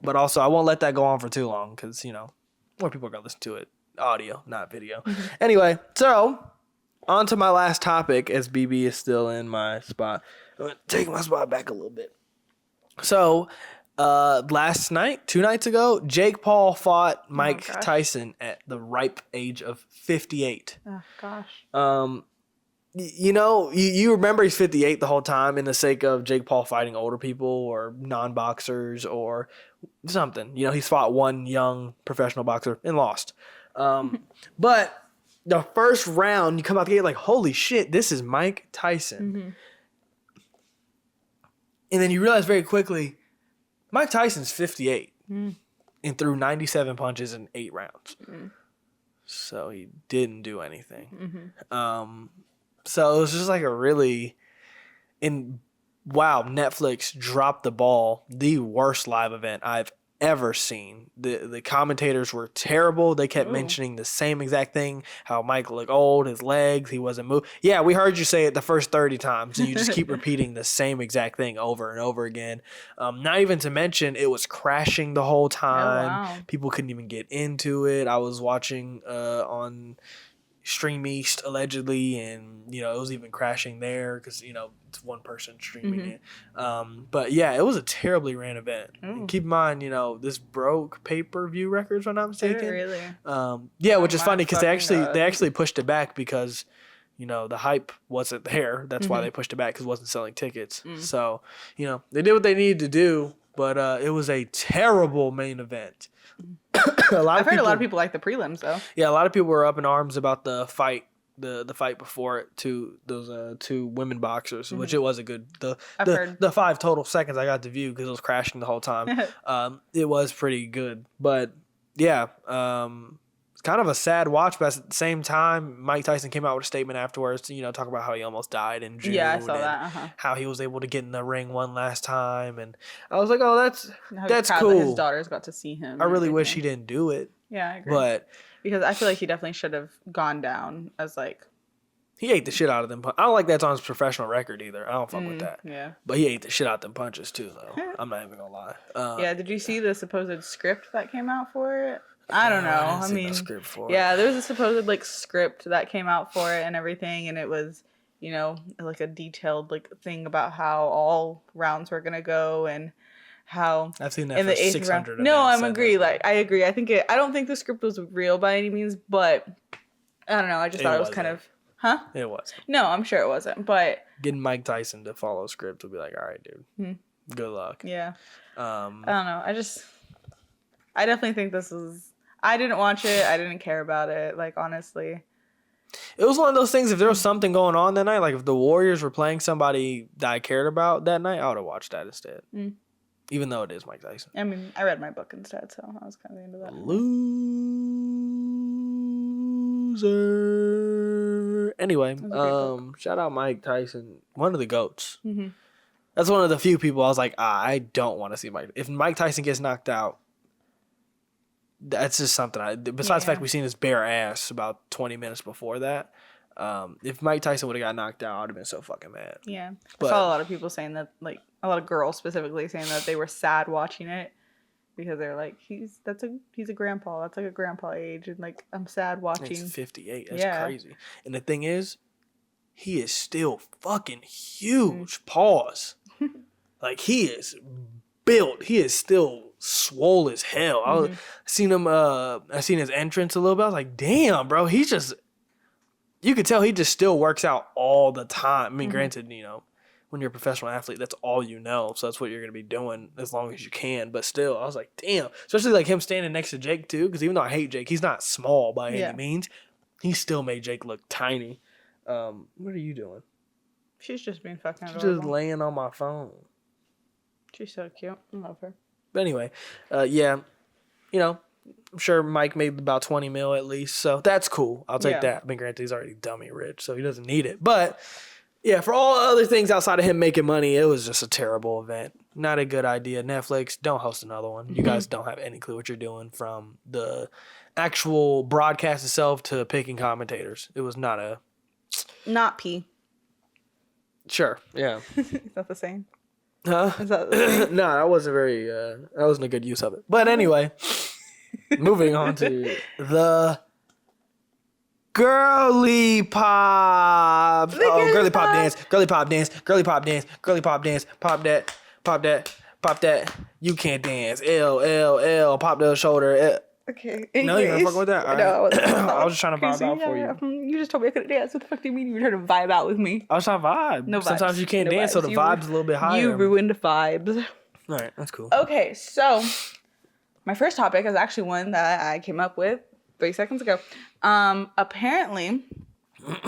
But also, I won't let that go on for too long because, more people are going to listen to it. Audio, not video. Mm-hmm. Anyway, so on to my last topic as BB is still in my spot. I'm going to take my spot back a little bit. So, last night, 2 nights ago, Jake Paul fought Mike Tyson at the ripe age of 58. Oh, gosh. You remember he's 58 the whole time in the sake of Jake Paul fighting older people or non-boxers or something. He's fought one young professional boxer and lost. But the first round, you come out the gate like, holy shit, this is Mike Tyson. Mm-hmm. And then you realize very quickly, Mike Tyson's 58 and threw 97 punches in 8 rounds. Mm. So he didn't do anything. Mm-hmm. So it was just like Netflix dropped the ball. The worst live event I've ever seen. The commentators were terrible. They kept mentioning the same exact thing, how Mike looked old, his legs, he wasn't moving. Yeah, we heard you say it the first 30 times, and you just keep repeating the same exact thing over and over again. Not even to mention, it was crashing the whole time. Oh, wow. People couldn't even get into it. I was watching on Stream East allegedly, and it was even crashing there because it's one person streaming it. But yeah, it was a terribly ran event. And keep in mind, this broke pay-per-view records, if I'm not mistaken. Really? Yeah, which is funny because they fucking actually pushed it back because the hype wasn't there. That's why they pushed it back because it wasn't selling tickets. So they did what they needed to do, but it was a terrible main event. I've heard a lot of people like the prelims though. Yeah, a lot of people were up in arms about the fight, the fight before it to those two women boxers, which it was a good the 5 total seconds I got to view because it was crashing the whole time. It was pretty good, but yeah, it's kind of a sad watch. But at the same time, Mike Tyson came out with a statement afterwards to talk about how he almost died in June. Yeah, I saw that. How he was able to get in the ring one last time, and I was like, oh, that's cool. That his daughters got to see him. I really wish he didn't do it. Yeah, I agree. But because I feel like he definitely should have gone down as like. He ate the shit out of them. I don't like that's on his professional record either. I don't fuck with that. Yeah. But he ate the shit out of them punches too, though. I'm not even gonna lie. Yeah. Did you see the supposed script that came out for it? I don't know. I mean, script for yeah, there was a supposed script that came out for it and everything, and it was like a detailed thing about how all rounds were gonna go and how I've seen that in for the 8th 600 round. No, I agree. That. I agree. I don't think the script was real by any means, but I don't know. I just thought it was kind of. Huh? It was. No, I'm sure it wasn't, but getting Mike Tyson to follow a script would be like, all right, dude, good luck. Yeah. I don't know. I definitely think this is. I didn't watch it. I didn't care about it. Honestly. It was one of those things. If there was something going on that night, like if the Warriors were playing somebody that I cared about that night, I would have watched that instead. Even though it is Mike Tyson. I mean, I read my book instead, so I was kind of into that. Loser. Anyway, shout out Mike Tyson, one of the GOATs. That's one of the few people I was like, I don't want to see Mike. If Mike Tyson gets knocked out, that's just something. Besides the fact we've seen his bare ass about 20 minutes before that. If Mike Tyson would have got knocked out, I would have been so fucking mad. Yeah, I saw a lot of people saying that, a lot of girls specifically saying that they were sad watching it because they're like, he's a grandpa. That's a grandpa age, and I'm sad watching. He's 58. That's crazy. And the thing is, he is still fucking huge. Pause. He is built. He is still swole as hell. I seen his entrance a little bit. I was like, damn, bro. He's just. You could tell he just still works out all the time. I mean, granted, when you're a professional athlete, that's all you know. So that's what you're going to be doing as long as you can. But still, I was like, damn. Especially him standing next to Jake, too. Because even though I hate Jake, he's not small by any means. He still made Jake look tiny. What are you doing? She's just being fucking adorable. She's just laying on my phone. She's so cute. I love her. But anyway, yeah. I'm sure Mike made about 20 mil at least. So that's cool. I'll take that. I mean, granted, he's already dummy rich, so he doesn't need it. But yeah, for all other things outside of him making money, it was just a terrible event. Not a good idea. Netflix, don't host another one. You guys don't have any clue what you're doing, from the actual broadcast itself to picking commentators. It was not P. Sure, yeah. Is that the same? Huh? Is that the same? No, that wasn't that wasn't a good use of it. But anyway, moving on to the girly pop. Girly pop dance, girly pop dance, girly pop dance, girly pop dance, pop that, pop that, pop that. You can't dance. L, pop the shoulder. Okay. No, you're not fucking with that? All right. No, I was just trying to vibe out for you. You just told me I couldn't dance. What the fuck do you mean you were trying to vibe out with me? I was trying to vibe. No vibes. Sometimes you can't dance, so the vibe's a little bit higher. You ruined vibes. All right, that's cool. Okay, so my first topic is actually one that I came up with 3 seconds ago. Apparently,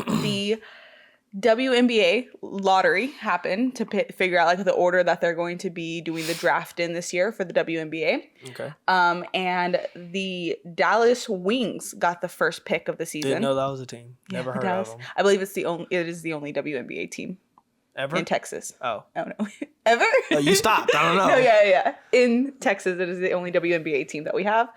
the WNBA lottery happened to figure out the order that they're going to be doing the draft in this year for the WNBA. Okay. And the Dallas Wings got the first pick of the season. Didn't know that was a team. Never heard of them. I believe it is the only WNBA team ever in Texas. Oh no, ever? Oh, you stopped. I don't know. No, yeah. In Texas, it is the only WNBA team that we have.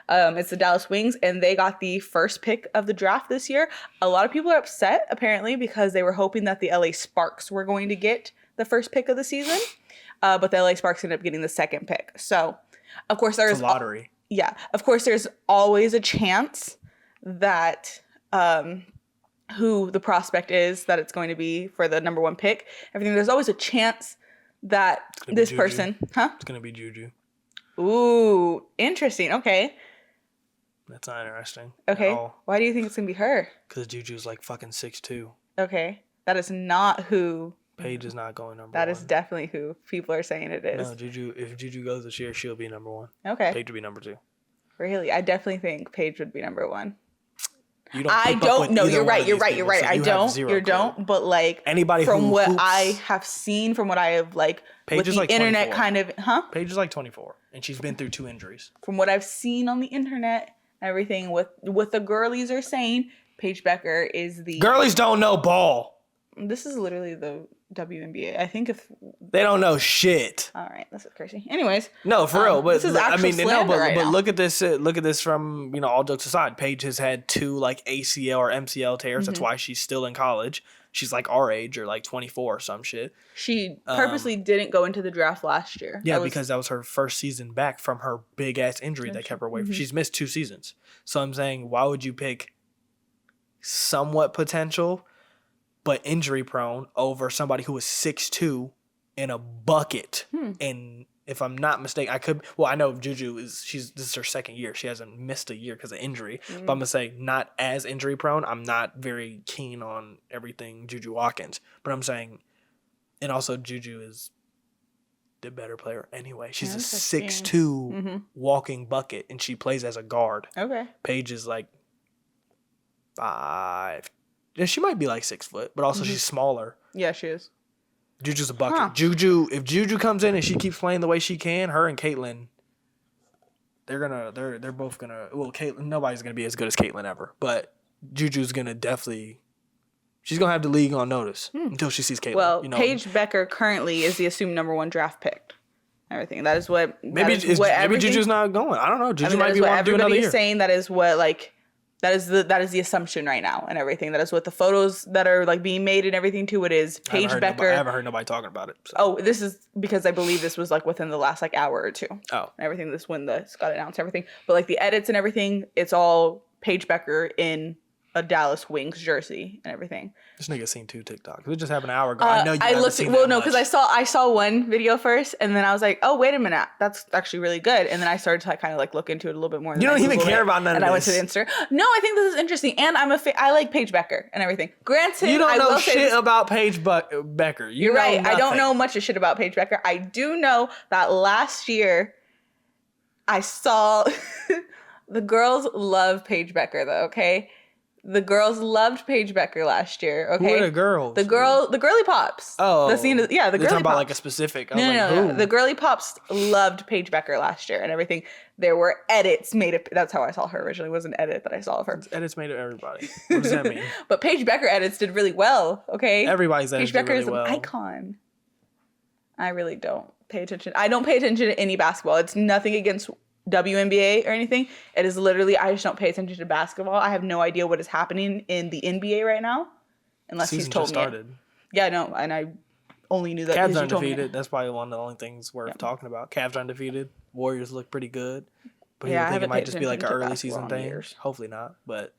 It's the Dallas Wings, and they got the first pick of the draft this year. A lot of people are upset, apparently, because they were hoping that the LA Sparks were going to get the first pick of the season, but the LA Sparks ended up getting the second pick. So, of course, there's a lottery. Of course, there's always a chance that who the prospect is that it's going to be for the number one pick. Everything. There's always a chance that this person, It's gonna be Juju. Ooh, interesting. Okay. That's not interesting. Okay. Why do you think it's gonna be her? Because Juju's like fucking 6'2". Okay. That is not who. Paige is not going number one. That is definitely who people are saying it is. No, Juju. If Juju goes this year, she'll be number one. Okay. Paige will be number 2. Really, I definitely think Paige would be number one. You don't. I don't know. You're right. You're right. So I don't. You don't. But like anybody from what hoops, I have seen, from what I have like Paige with is the like internet 24. kind of, Paige is like 24, and she's been through 2 injuries. From what I've seen on the internet, everything with the girlies are saying, Paige Becker is the girlies don't know ball. This is literally the WNBA. I think if they don't know shit. All right, that's crazy. Anyways, no, for real. But this is actual slander right now. look at this. Look at this from all jokes aside. Paige has had 2 like ACL or MCL tears. That's why she's still in college. She's like our age or like 24 or some shit. She purposely didn't go into the draft last year. Yeah, because that was her first season back from her big ass injury that kept her away. She's missed 2 seasons. So I'm saying, why would you pick somewhat potential but injury prone over somebody who is 6'2" in a bucket? And if I'm not mistaken, I know Juju this is her second year. She hasn't missed a year because of injury. But I'm going to say not as injury prone. I'm not very keen on everything Juju Watkins. But I'm saying, and also Juju is the better player anyway. She's a 6'2" walking bucket, and she plays as a guard. Okay. Paige is like 5. Yeah, she might be like 6 foot, but also she's smaller. Yeah, she is. Juju's a bucket. If Juju comes in and she keeps playing the way she can, her and Caitlyn, they're both gonna. Well, Caitlyn, nobody's gonna be as good as Caitlyn ever, but Juju's gonna definitely. She's gonna have the league on notice until she sees Caitlyn. Well, Paige Becker currently is the assumed number one draft pick. Everything that is what maybe Juju's not going. I don't know. Juju might be wanting to do another year. Everybody is saying that is what like. That is the assumption right now and everything. That is what the photos that are like being made and everything to it is. Paige Becker. I haven't heard nobody talking about it. So. Oh, this is because I believe this was like within the last like hour or 2. Oh. And everything. This when this got announced and everything. But like the edits and everything, it's all Paige Becker in a Dallas Wings jersey and everything. This nigga seen 2 TikToks. It just happened an hour ago. I know you haven't seen well, no, because I saw one video first, and then I was like, oh, wait a minute, that's actually really good. And then I started to kind of like look into it a little bit more. You don't even care about none of this. And I went to the Insta. No, I think this is interesting, and I like Paige Becker and everything. Granted, you don't know shit about Paige Becker. You're right. I don't know much of shit about Paige Becker. I do know that last year I saw the girls love Paige Becker though. Okay. The girls loved Paige Becker last year. Okay, who are the girls? The girly pops. Oh, the scene. The girly talking pops. about like a specific. No. The girly pops loved Paige Becker last year and everything. There were edits made of. That's how I saw her originally. Was an edit that I saw of her. Edits made of everybody. What does that mean? But Paige Becker edits did really well. Okay, everybody's edits Paige Becker did really is an well. icon. I really don't pay attention. I don't pay attention to any basketball. It's nothing against WNBA or anything. It is literally I just don't pay attention to basketball. I have no idea what is happening in the NBA right now, unless he's told me. Started. Yeah, no, and I only knew that. Cavs undefeated. That's probably one of the only things worth talking about. Cavs undefeated. Warriors look pretty good, but I think it might just be like an early season thing. Hopefully not, but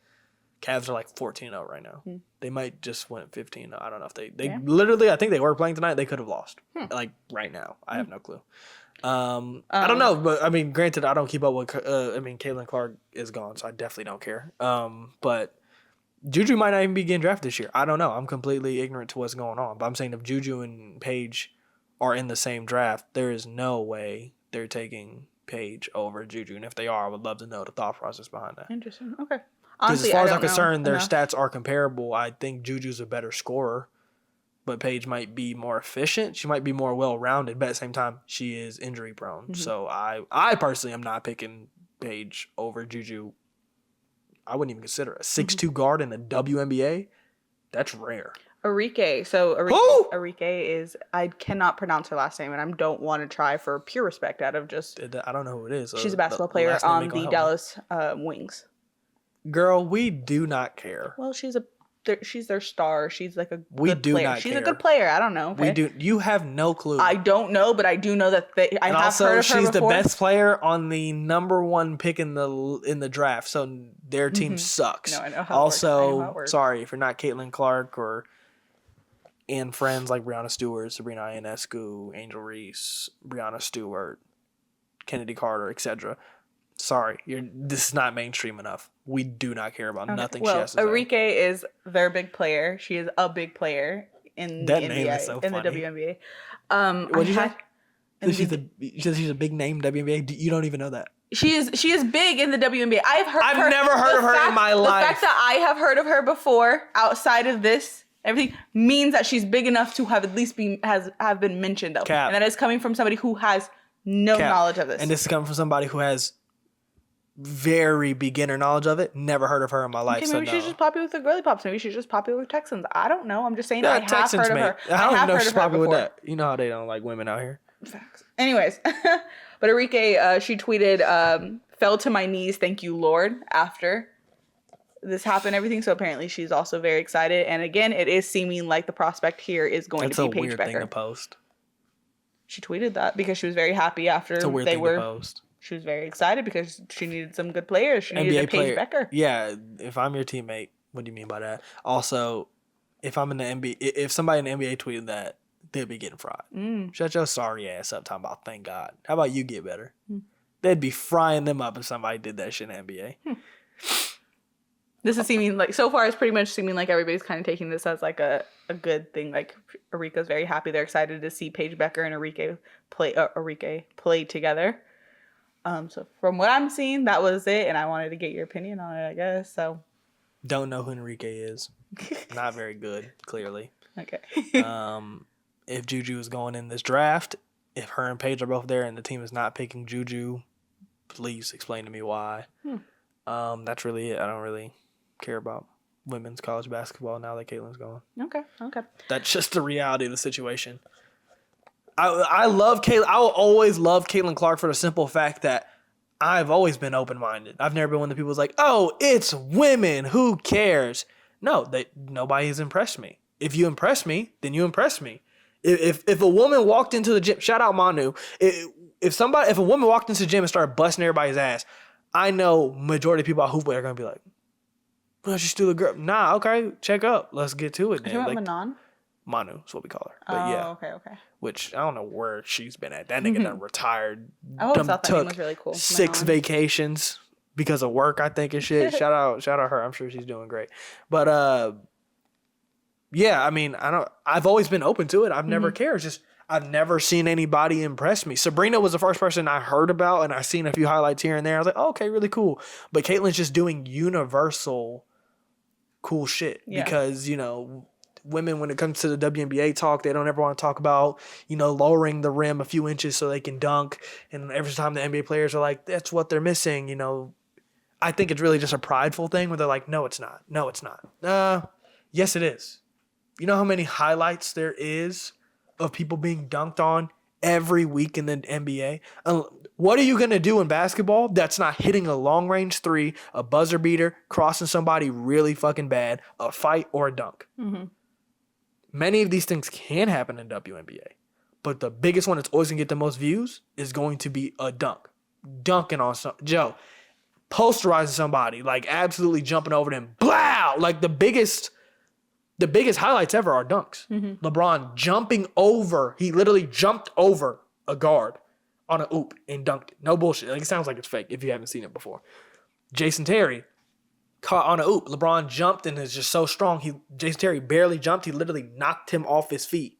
Cavs are like 14-0 right now. They might just win 15. I don't know if they literally. I think they were playing tonight. They could have lost. Like right now, I have no clue. I don't know, but I mean, granted, I don't keep up with. Caitlin Clark is gone, so I definitely don't care. But Juju might not even be getting drafted this year. I don't know. I'm completely ignorant to what's going on. But I'm saying if Juju and Paige are in the same draft, there is no way they're taking Paige over Juju. And if they are, I would love to know the thought process behind that. Interesting. Okay. Because as far as I'm concerned, their stats are comparable. I think Juju's a better scorer. But Paige might be more efficient. She might be more well-rounded, but at the same time, she is injury-prone. So I personally am not picking Paige over Juju. I wouldn't even consider a 6'2" guard in the WNBA. That's rare. Arike. So Arike is, I cannot pronounce her last name, and I don't want to try for pure respect out of just. I don't know who it is. She's a basketball player on the Dallas Wings. Girl, we do not care. Well, she's a she's their star. She's like a We good do player. not She's care. a good player. I don't know. Okay? We do. You have no clue. I don't know, but I do know that I and have also, heard of her she's before. the best player on the number 1 pick in the draft. So their team sucks. No, I know how it works. I know how it works. Sorry if you're not Caitlin Clark or and friends like Brianna Stewart, Sabrina Ionescu, Angel Reese, Brianna Stewart, Kennedy Carter, etc. Sorry, this is not mainstream enough. We do not care about nothing she has to say. Arike is their big player. She is a big player in That the name NBA, is so in the funny. WNBA. What'd you say? She's a big name WNBA. You don't even know that. She is big in the WNBA. I've never heard of her in my life. The fact that I have heard of her before outside of this everything means that she's big enough to have at least have been mentioned though. Cap. And that is coming from somebody who has no Cap. knowledge of this. And this is coming from somebody who has very beginner knowledge of it. Never heard of her in my life. Okay, maybe so she's no. just popular with the girly pops. Maybe she's just popular with Texans. I don't know. I'm just saying Yeah, I have Texans, heard of mate. her. I don't even have know heard if she's of her popular with before. that. You know how they don't like women out here. Facts. Anyways, but Arike, she tweeted, "Fell to my knees, thank you, Lord." After this happened, everything. So apparently, she's also very excited. And again, it is seeming like the prospect here is going That's to a be Paige weird Becker. thing to post. She tweeted that because she was very happy after It's a weird they thing were. to post. She was very excited because she needed some good players. She needed a NBA Paige player. Becker. Yeah, if I'm your teammate, what do you mean by that? Also, if I'm in the NBA, if somebody in the NBA tweeted that, they'd be getting fried. Shut your sorry ass up talking about thank God. How about you get better? They'd be frying them up if somebody did that shit in the NBA. This is seeming like, so far it's pretty much seeming like everybody's kind of taking this as like a good thing. Like Arika's very happy. They're excited to see Paige Becker and Arike play together. So from what I'm seeing, that was it. And I wanted to get your opinion on it, I guess. So. Don't know who Enrique is. Not very good, clearly. Okay. If Juju is going in this draft, if her and Paige are both there and the team is not picking Juju, please explain to me why. That's really it. I don't really care about women's college basketball now that Caitlin's gone. Okay. That's just the reality of the situation. I love Caitlin. I will always love Caitlin Clark for the simple fact that I've always been open-minded. I've never been one of the people who's like, oh, it's women. Who cares? No, nobody has impressed me. If you impress me, then you impress me. If a woman walked into the gym, shout out Manu. If a woman walked into the gym and started busting everybody's ass, I know majority of people at Hoopway are gonna be like, "Well, she's still a girl." Nah, okay, check up. Let's get to it. Are you talking about Manon? Manu is what we call her. But Oh, yeah, okay. which I don't know where she's been at. That nigga done retired. I always Done thought that name took was really cool. 6 Manon. vacations because of work, I think, and shit. shout out her. I'm sure she's doing great. But yeah, I mean, I've always been open to it. I've never cared. It's just I've never seen anybody impress me. Sabrina was the first person I heard about, and I've seen a few highlights here and there. I was like, oh, okay, really cool. But Caitlin's just doing universal cool shit because, women, when it comes to the WNBA talk, they don't ever want to talk about, lowering the rim a few inches so they can dunk. And every time the NBA players are like, that's what they're missing, I think it's really just a prideful thing where they're like, no, it's not. No, it's not. Yes, it is. You know how many highlights there is of people being dunked on every week in the NBA? What are you going to do in basketball that's not hitting a long-range three, a buzzer beater, crossing somebody really fucking bad, a fight, or a dunk? Many of these things can happen in WNBA, but the biggest one that's always going to get the most views is going to be a dunk. Dunking on Joe. Posterizing somebody, like absolutely jumping over them. Blow! Like the biggest highlights ever are dunks. LeBron jumping over. He literally jumped over a guard on a oop and dunked it. No bullshit. Like, it sounds like it's fake if you haven't seen it before. Jason Terry caught on a oop. LeBron jumped and is just so strong. Jason Terry barely jumped. He literally knocked him off his feet.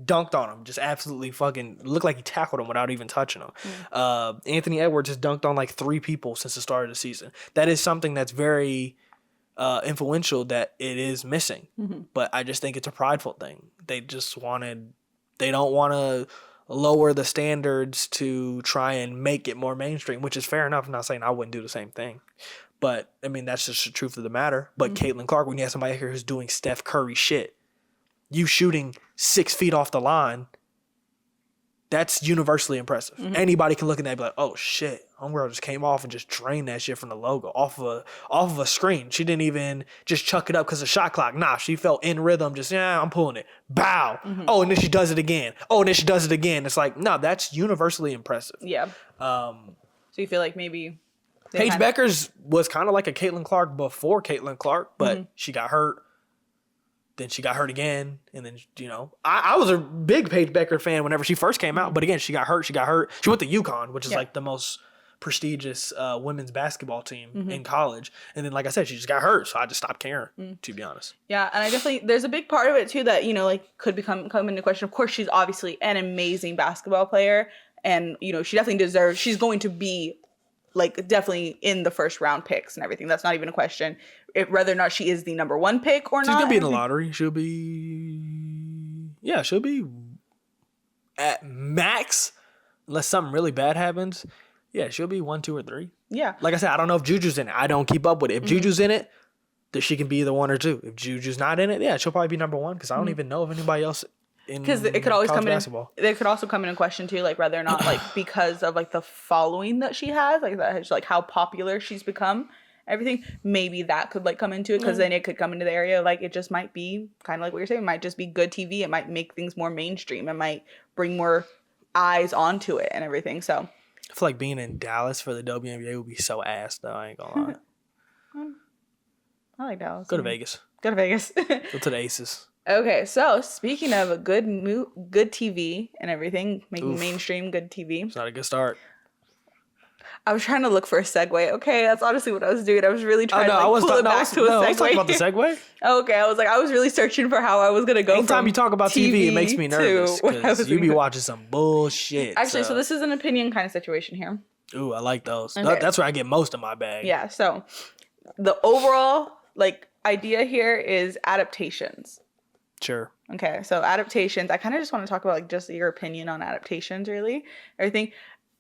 Dunked on him. Just absolutely fucking looked like he tackled him without even touching him. Anthony Edwards has dunked on like 3 people since the start of the season. That is something that's very influential that it is missing. But I just think it's a prideful thing. They don't want to lower the standards to try and make it more mainstream, which is fair enough. I'm not saying I wouldn't do the same thing. But, I mean, that's just the truth of the matter. But Caitlin Clark, when you have somebody here who's doing Steph Curry shit, you shooting 6 feet off the line, that's universally impressive. Anybody can look at that and be like, oh, shit. Homegirl just came off and just drained that shit from the logo off of a screen. She didn't even just chuck it up because of shot clock. Nah, she felt in rhythm. Just I'm pulling it. Bow. Oh, and then she does it again. Oh, and then she does it again. It's like no, that's universally impressive. Yeah. So you feel like maybe Paige Beckers was kind of like a Caitlin Clark before Caitlin Clark, but she got hurt. Then she got hurt again. And then, I was a big Paige Becker fan whenever she first came out. But again, she got hurt. She went to UConn, which is like the most prestigious women's basketball team in college. And then, like I said, she just got hurt. So I just stopped caring, to be honest. Yeah. And I definitely, there's a big part of it too that, could come into question. Of course, she's obviously an amazing basketball player. And, she definitely she's going to be definitely in the first round picks and everything. That's not even a question. Whether or not she is the number one pick or not. She's going to be in the lottery. She'll be at max, unless something really bad happens. Yeah, she'll be 1, 2, or 3. Yeah. Like I said, I don't know if Juju's in it. I don't keep up with it. If Juju's in it, then she can be either 1 or 2. If Juju's not in it, yeah, she'll probably be number 1 because I don't even know if anybody else because it could always come basketball. It could also come in question too, whether or not because of the following that she has, how popular she's become, everything. Maybe that could come into it because then it could come into the area it just might be kind of like what you're saying. It might just be good TV. It might make things more mainstream. It might bring more eyes onto it and everything. So I feel like being in Dallas for the WNBA would be so ass though. I ain't gonna lie. I like Dallas. Go to Vegas. Go to Vegas. Go to the Aces. Okay, so speaking of a good TV and everything, making mainstream good TV. It's not a good start. I was trying to look for a segue. Okay, that's honestly what I was doing. I was really trying to pull it back to a segue. I was talking about the segue. Okay, I was really searching for how I was going to go Anytime you talk about TV, it makes me nervous because you be watching some bullshit. Actually, so this is an opinion kind of situation here. Ooh, I like those. Okay. That's where I get most of my bag. Yeah, so the overall idea here is adaptations. Sure. Okay, so adaptations. I kind of just want to talk about just your opinion on adaptations, really. Everything.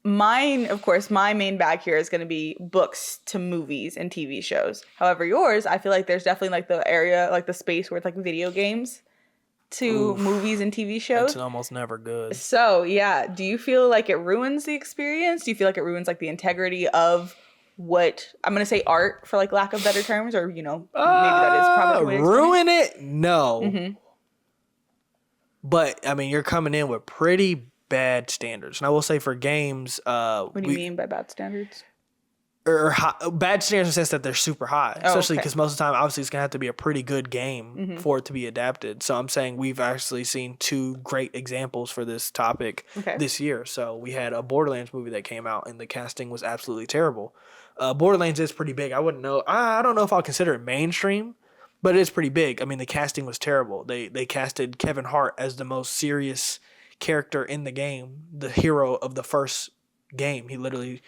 Mine, of course, my main bag here is going to be books to movies and TV shows. However, yours, I feel like there's definitely the area, the space where it's video games to movies and TV shows. It's almost never good. So, yeah. Do you feel like it ruins the experience? Do you feel like it ruins the integrity of what I'm gonna say art for lack of better terms, or maybe that is probably ruin it? No. But I mean, you're coming in with pretty bad standards, and I will say for games, what do you mean by bad standards? Or bad standards in the sense that they're super high, especially because most of the time, obviously, it's gonna have to be a pretty good game for it to be adapted. So I'm saying we've actually seen 2 great examples for this topic this year. So we had a Borderlands movie that came out, and the casting was absolutely terrible. Borderlands is pretty big. I wouldn't know. I don't know if I'll consider it mainstream, but it's pretty big. I mean, the casting was terrible. They casted Kevin Hart as the most serious character in the game, the hero of the first game. He literally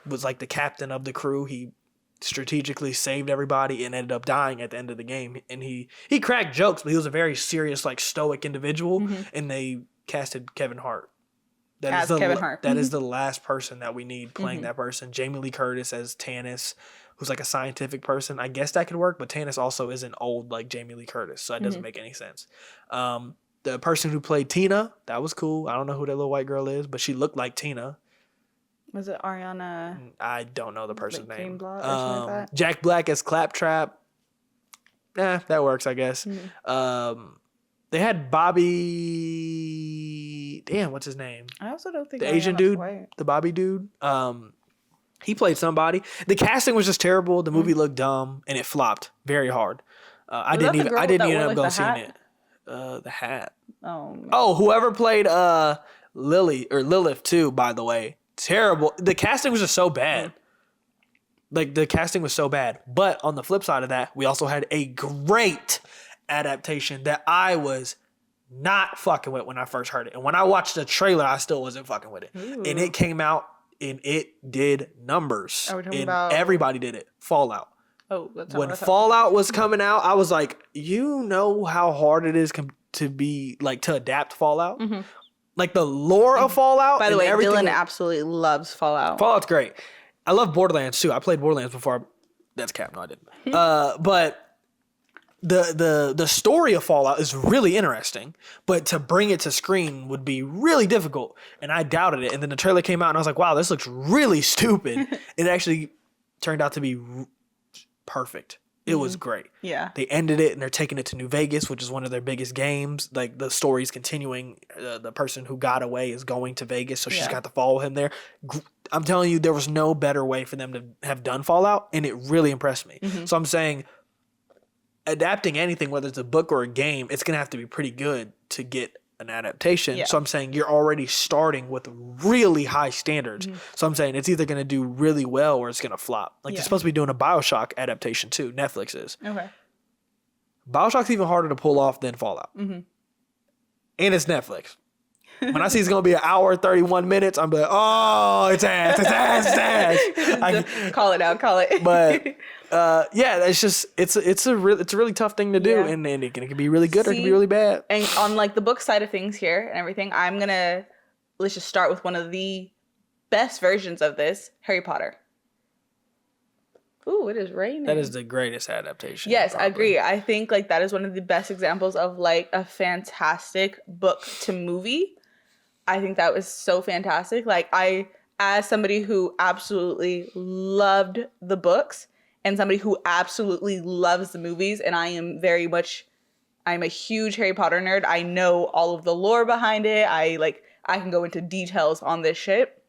was the captain of the crew. He strategically saved everybody and ended up dying at the end of the game. And he cracked jokes, but he was a very serious, stoic individual. And they casted Kevin Hart. Kevin Hart. That is the last person that we need playing that person. Jamie Lee Curtis as Tannis, who's a scientific person. I guess that could work, but Tannis also isn't old like Jamie Lee Curtis, so that doesn't make any sense. The person who played Tina, that was cool. I don't know who that little white girl is, but she looked like Tina. Was it Ariana? I don't know the person's name. Or something like that? Jack Black as Claptrap. That works, I guess. They had Bobby. Damn, what's his name? I also don't think the Asian dude, the Bobby dude. He played somebody. The casting was just terrible. The movie looked dumb, and it flopped very hard. I didn't even end up going seeing it. The Hat. Oh. Man. Oh, whoever played Lilith too. By the way, terrible. The casting was just so bad. The casting was so bad. But on the flip side of that, we also had a great adaptation that I was not fucking with when I first heard it. And when I watched the trailer, I still wasn't fucking with it. Ooh. And it came out and it did numbers. And everybody did it. Fallout. Oh, that's when Fallout was coming out, I was like, you know how hard it is to be to adapt Fallout? The lore of Fallout. By the way, Dylan absolutely loves Fallout. Fallout's great. I love Borderlands too. I played Borderlands before. That's cap. No, I didn't. But the story of Fallout is really interesting, but to bring it to screen would be really difficult, and I doubted it. And then the trailer came out, and I was like, "Wow, this looks really stupid." It actually turned out to be perfect. It was great. Yeah. They ended it, and they're taking it to New Vegas, which is one of their biggest games. Like, the story's continuing. The person who got away is going to Vegas, so she's got to follow him there. I'm telling you, there was no better way for them to have done Fallout, and it really impressed me. So I'm saying, adapting anything, whether it's a book or a game, it's going to have to be pretty good to get an adaptation. Yeah. So I'm saying you're already starting with really high standards. So I'm saying it's either going to do really well or it's going to flop. Like, they're supposed to be doing a BioShock adaptation too. Netflix is. Okay. BioShock's even harder to pull off than Fallout. And it's Netflix. When I see it's going to be an hour, 31 minutes, I'm like, oh, it's ass, it's ass, it's ass. Call it out, call it. But yeah, it's just it's a really tough thing to do, Yeah. and it can be really good or it can be really bad. And on like the book side of things here and everything, let's just start with one of the best versions of this, Harry Potter. Ooh, it is raining. That is the greatest adaptation. Yes, probably. I agree. I think like that is one of the best examples of like a fantastic book to movie. I think that was so fantastic. Like, as somebody who absolutely loved the books and somebody who absolutely loves the movies, and I'm a huge Harry Potter nerd. I know all of the lore behind it. I can go into details on this shit.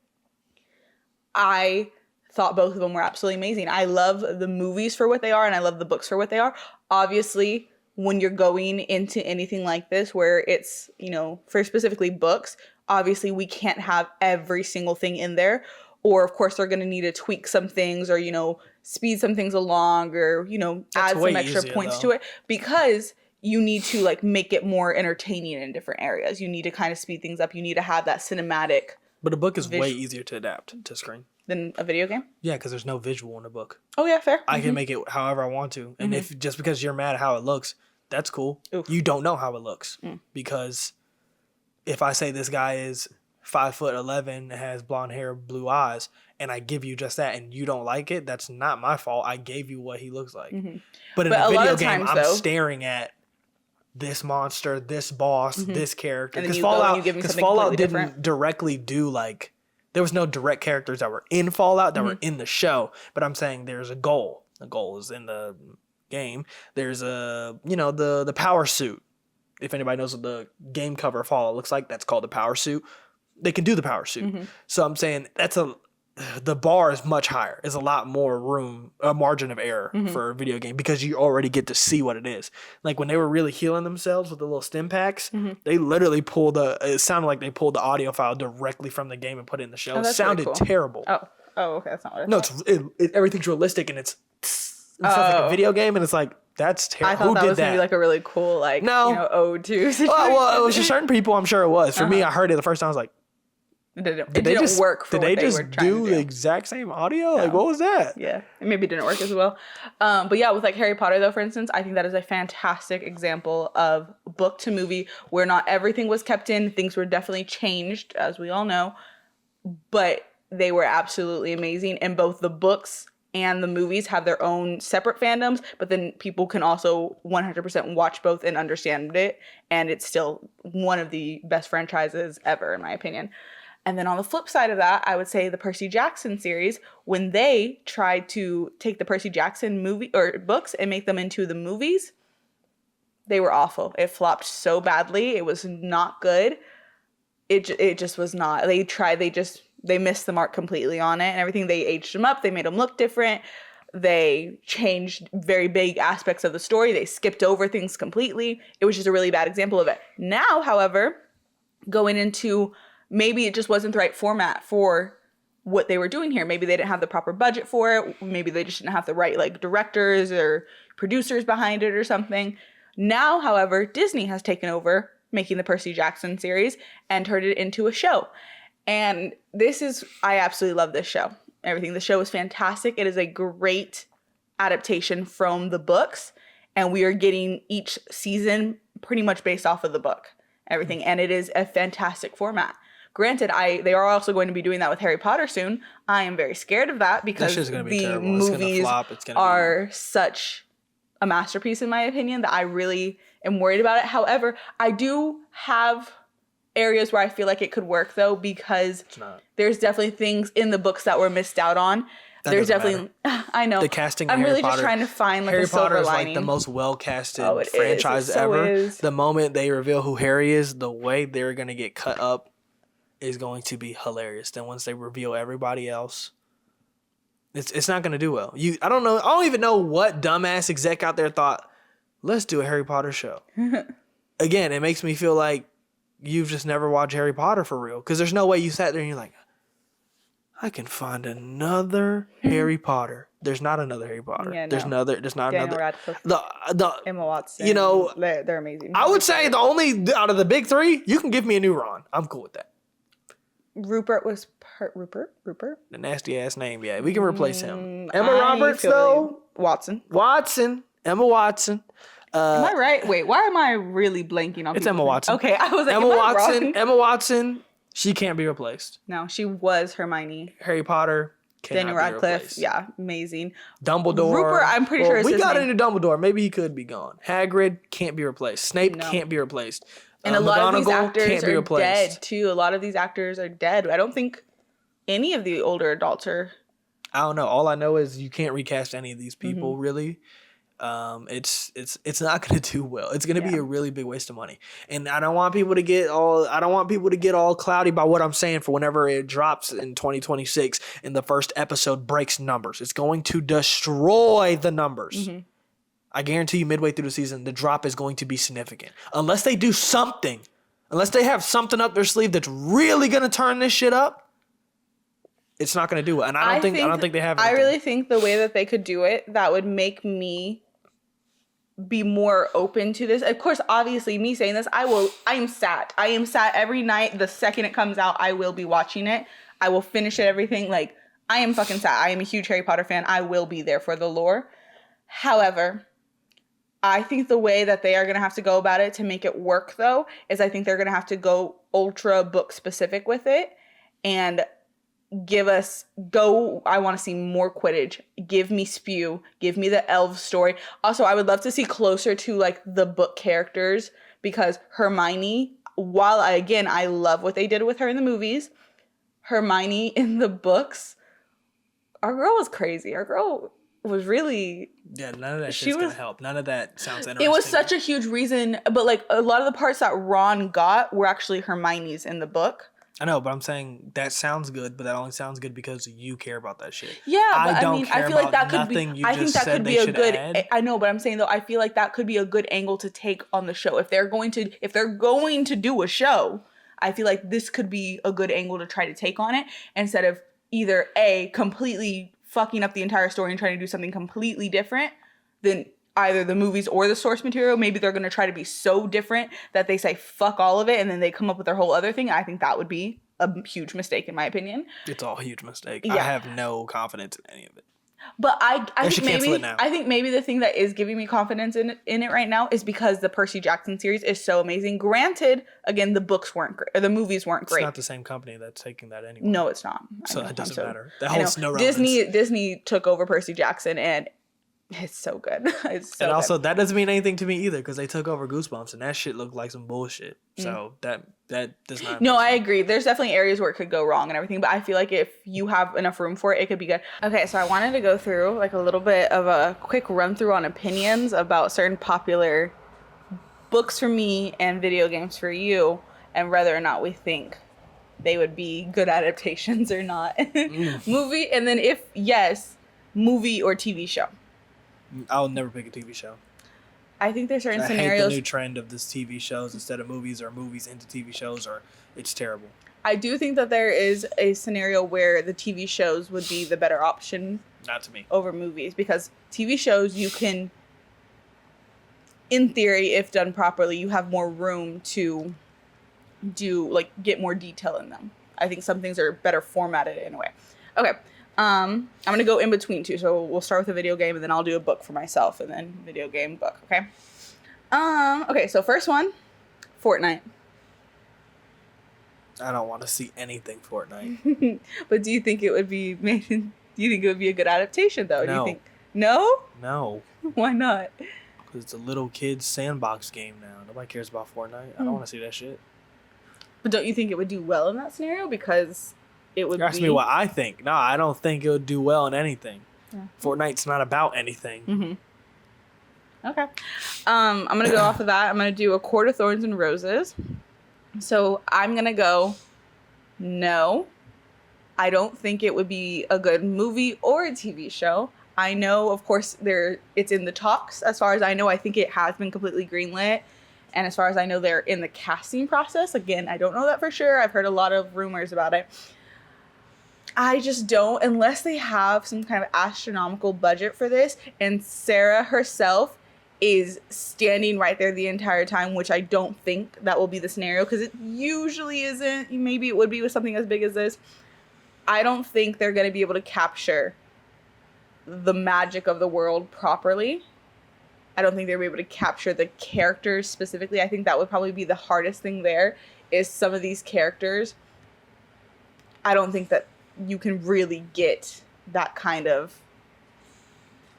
I thought both of them were absolutely amazing. I love the movies for what they are, and I love the books for what they are. Obviously, when you're going into anything like this, where it's, for specifically books, obviously we can't have every single thing in there. Or, of course, they're going to need to tweak some things or, speed some things along or, add some extra points to it. Because you need to, like, make it more entertaining in different areas. You need to kind of speed things up. You need to have that cinematic. But a book is way easier to adapt to screen than a video game? Yeah, because there's no visual in a book. Oh, yeah, fair. I can make it however I want to. And if just because you're mad at how it looks, that's cool. Oof. You don't know how it looks. Because if I say this guy is 5'11", has blonde hair, blue eyes, and I give you just that and you don't like it, that's not my fault. I gave you what he looks like. But in a video game, I'm staring at this monster, this boss, this character. Because Fallout didn't directly do like, there was no direct characters that were in Fallout that were in the show. But I'm saying there's a goal. The goal is in the game. There's the power suit. If anybody knows what the game cover of Fallout looks like, that's called the power suit. They can do the power suit. So I'm saying the bar is much higher. There's a lot more room, a margin of error for a video game because you already get to see what it is. Like when they were really healing themselves with the little stim packs, they literally it sounded like they pulled the audio file directly from the game and put it in the show. It sounded really cool. Terrible. Oh, okay. That's not what I thought. No, everything's realistic and it's stuff like a video game, and it's like, that's terrible. I thought that was going to be like a really cool, ode to situation. Well, it was to certain people, I'm sure it was. For me, I heard it the first time, I was like, it didn't work for what they were trying to do. Did they just do the exact same audio? No. Like, what was that? Yeah, it maybe didn't work as well. But yeah, with like Harry Potter, though, for instance, I think that is a fantastic example of book to movie where not everything was kept in. Things were definitely changed, as we all know. But they were absolutely amazing. And both the books and the movies have their own separate fandoms, but then people can also 100% watch both and understand it. And it's still one of the best franchises ever, in my opinion. And then on the flip side of that, I would say the Percy Jackson series, when they tried to take the Percy Jackson movie or books and make them into the movies, they were awful. It flopped so badly. It was not good. It just was not. They missed the mark completely on it and everything. They aged them up. They made them look different. They changed very big aspects of the story. They skipped over things completely. It was just a really bad example of it. Now, however, going into maybe it just wasn't the right format for what they were doing here. Maybe they didn't have the proper budget for it. Maybe they just didn't have the right like directors or producers behind it or something. Now, however, Disney has taken over making the Percy Jackson series and turned it into a show. And I absolutely love this show. Everything. The show is fantastic. It is a great adaptation from the books. And we are getting each season pretty much based off of the book. Everything. And it is a fantastic format. Granted, they are also going to be doing that with Harry Potter soon. I am very scared of that because the movies are such a masterpiece in my opinion, that I really am worried about it. However, I do have areas where I feel like it could work though, because there's definitely things in the books that were missed out on. There's definitely I know the casting. I'm really Potter, just trying to find like Harry a silver Potter is lining. like the most well casted Oh, it franchise is. It so ever. is. The moment they reveal who Harry is, the way they're gonna get cut up is going to be hilarious. Then once they reveal everybody else, it's not gonna do well. I don't even know what dumbass exec out there thought, let's do a Harry Potter show. Again, it makes me feel like you've just never watched Harry Potter for real. Because there's no way you sat there and you're like, I can find another Harry Potter. There's not another Harry Potter. Yeah, no. There's not Daniel another. Radcliffe, the Emma Watson. You know, they're amazing. I would say the only out of the big three, you can give me a new Ron. I'm cool with that. Rupert was Rupert. The nasty ass name. Yeah, we can replace him. Emma Roberts though. Watson. Emma Watson. Am I right? Wait, why am I really blanking on? It's Emma Watson. Okay, I was like, Emma Watson. Wrong? Emma Watson. She can't be replaced. No, she was Hermione. Harry Potter. Daniel Radcliffe. Yeah, amazing. Dumbledore. Rupert, I'm pretty sure. We got into Dumbledore. Maybe he could be gone. Hagrid can't be replaced. Snape can't be replaced. And a lot of these actors are dead too. A lot of these actors are dead. I don't think any of the older adults are. I don't know. All I know is you can't recast any of these people really. It's not going to do well. It's going to be a really big waste of money. And I don't want people to get all cloudy by what I'm saying for whenever it drops in 2026 and the first episode breaks numbers. It's going to destroy the numbers. Mm-hmm. I guarantee you midway through the season, the drop is going to be significant. Unless they do something, unless they have something up their sleeve that's really going to turn this shit up, it's not going to do it. And I don't think they have anything. I really think the way that they could do it, that would make me be more open to this. Of course, obviously, me saying this, I am sat every night. The second it comes out, I will be watching it. I will finish it, everything. Like, I am fucking sat. I am a huge Harry Potter fan. I will be there for the lore. However, I think the way that they are going to have to go about it to make it work, though, is I think they're going to have to go ultra book specific with it and I want to see more Quidditch. Give me Spew. Give me the elf story. Also, I would love to see closer to like the book characters, because Hermione, while I love what they did with her in the movies, Hermione in the books, our girl was crazy. Our girl was really... Yeah, none of that shit's gonna help. None of that sounds interesting. It was such a huge reason, but like a lot of the parts that Ron got were actually Hermione's in the book. I know, but I'm saying that sounds good, but that only sounds good because you care about that shit. Yeah, but I feel like that could be. I think that could be a good. I know, but I'm saying though, I feel like that could be a good angle to take on the show. If they're going to do a show, I feel like this could be a good angle to try to take on it, instead of either A, completely fucking up the entire story and trying to do something completely different than either the movies or the source material. Maybe they're going to try to be so different that they say fuck all of it and then they come up with their whole other thing. I think that would be a huge mistake in my opinion. It's all a huge mistake. Yeah. I have no confidence in any of it. But I think maybe the thing that is giving me confidence in it right now is because the Percy Jackson series is so amazing. Granted, again, the books weren't great, or the movies weren't great. It's not the same company that's taking that anyway. No, it's not. So it doesn't matter. That holds no relevance. Disney took over Percy Jackson, and it's so good. It's so and also, that doesn't mean anything to me either, because they took over Goosebumps, and that shit looked like some bullshit. So that does not. No, I agree. There's definitely areas where it could go wrong and everything, but I feel like if you have enough room for it, it could be good. Okay, so I wanted to go through like a little bit of a quick run through on opinions about certain popular books for me and video games for you, and whether or not we think they would be good adaptations or not. Movie, and then if yes, movie or TV show. I'll never pick a TV show. I think there's certain scenarios. I hate the new trend of this TV shows instead of movies, or movies into TV shows, or it's terrible. I do think that there is a scenario where the TV shows would be the better option. Not to me. Over movies, because TV shows you can, in theory, if done properly, you have more room to get more detail in them. I think some things are better formatted in a way. Okay. I'm going to go in between two. So we'll start with a video game and then I'll do a book for myself and then video game, book. Okay. Okay. So first one, Fortnite. I don't want to see anything Fortnite. But do you think it would be made? Do you think it would be a good adaptation though? No. Do you think? No? No. Why not? Because it's a little kid's sandbox game now. Nobody cares about Fortnite. I don't want to see that shit. But don't you think it would do well in that scenario? Because it would You're asking me what I think. No, I don't think it would do well in anything. Yeah. Fortnite's not about anything. Mm-hmm. Okay. I'm going to go off of that. I'm going to do A Court of Thorns and Roses. So I'm going to go, no. I don't think it would be a good movie or a TV show. I know, of course, it's in the talks. As far as I know, I think it has been completely greenlit. And as far as I know, they're in the casting process. Again, I don't know that for sure. I've heard a lot of rumors about it. I just don't, unless they have some kind of astronomical budget for this, and Sarah herself is standing right there the entire time, which I don't think that will be the scenario, because it usually isn't. Maybe it would be with something as big as this. I don't think they're going to be able to capture the magic of the world properly. I don't think they'll be able to capture the characters specifically. I think that would probably be the hardest thing there, is some of these characters. I don't think that you can really get that kind of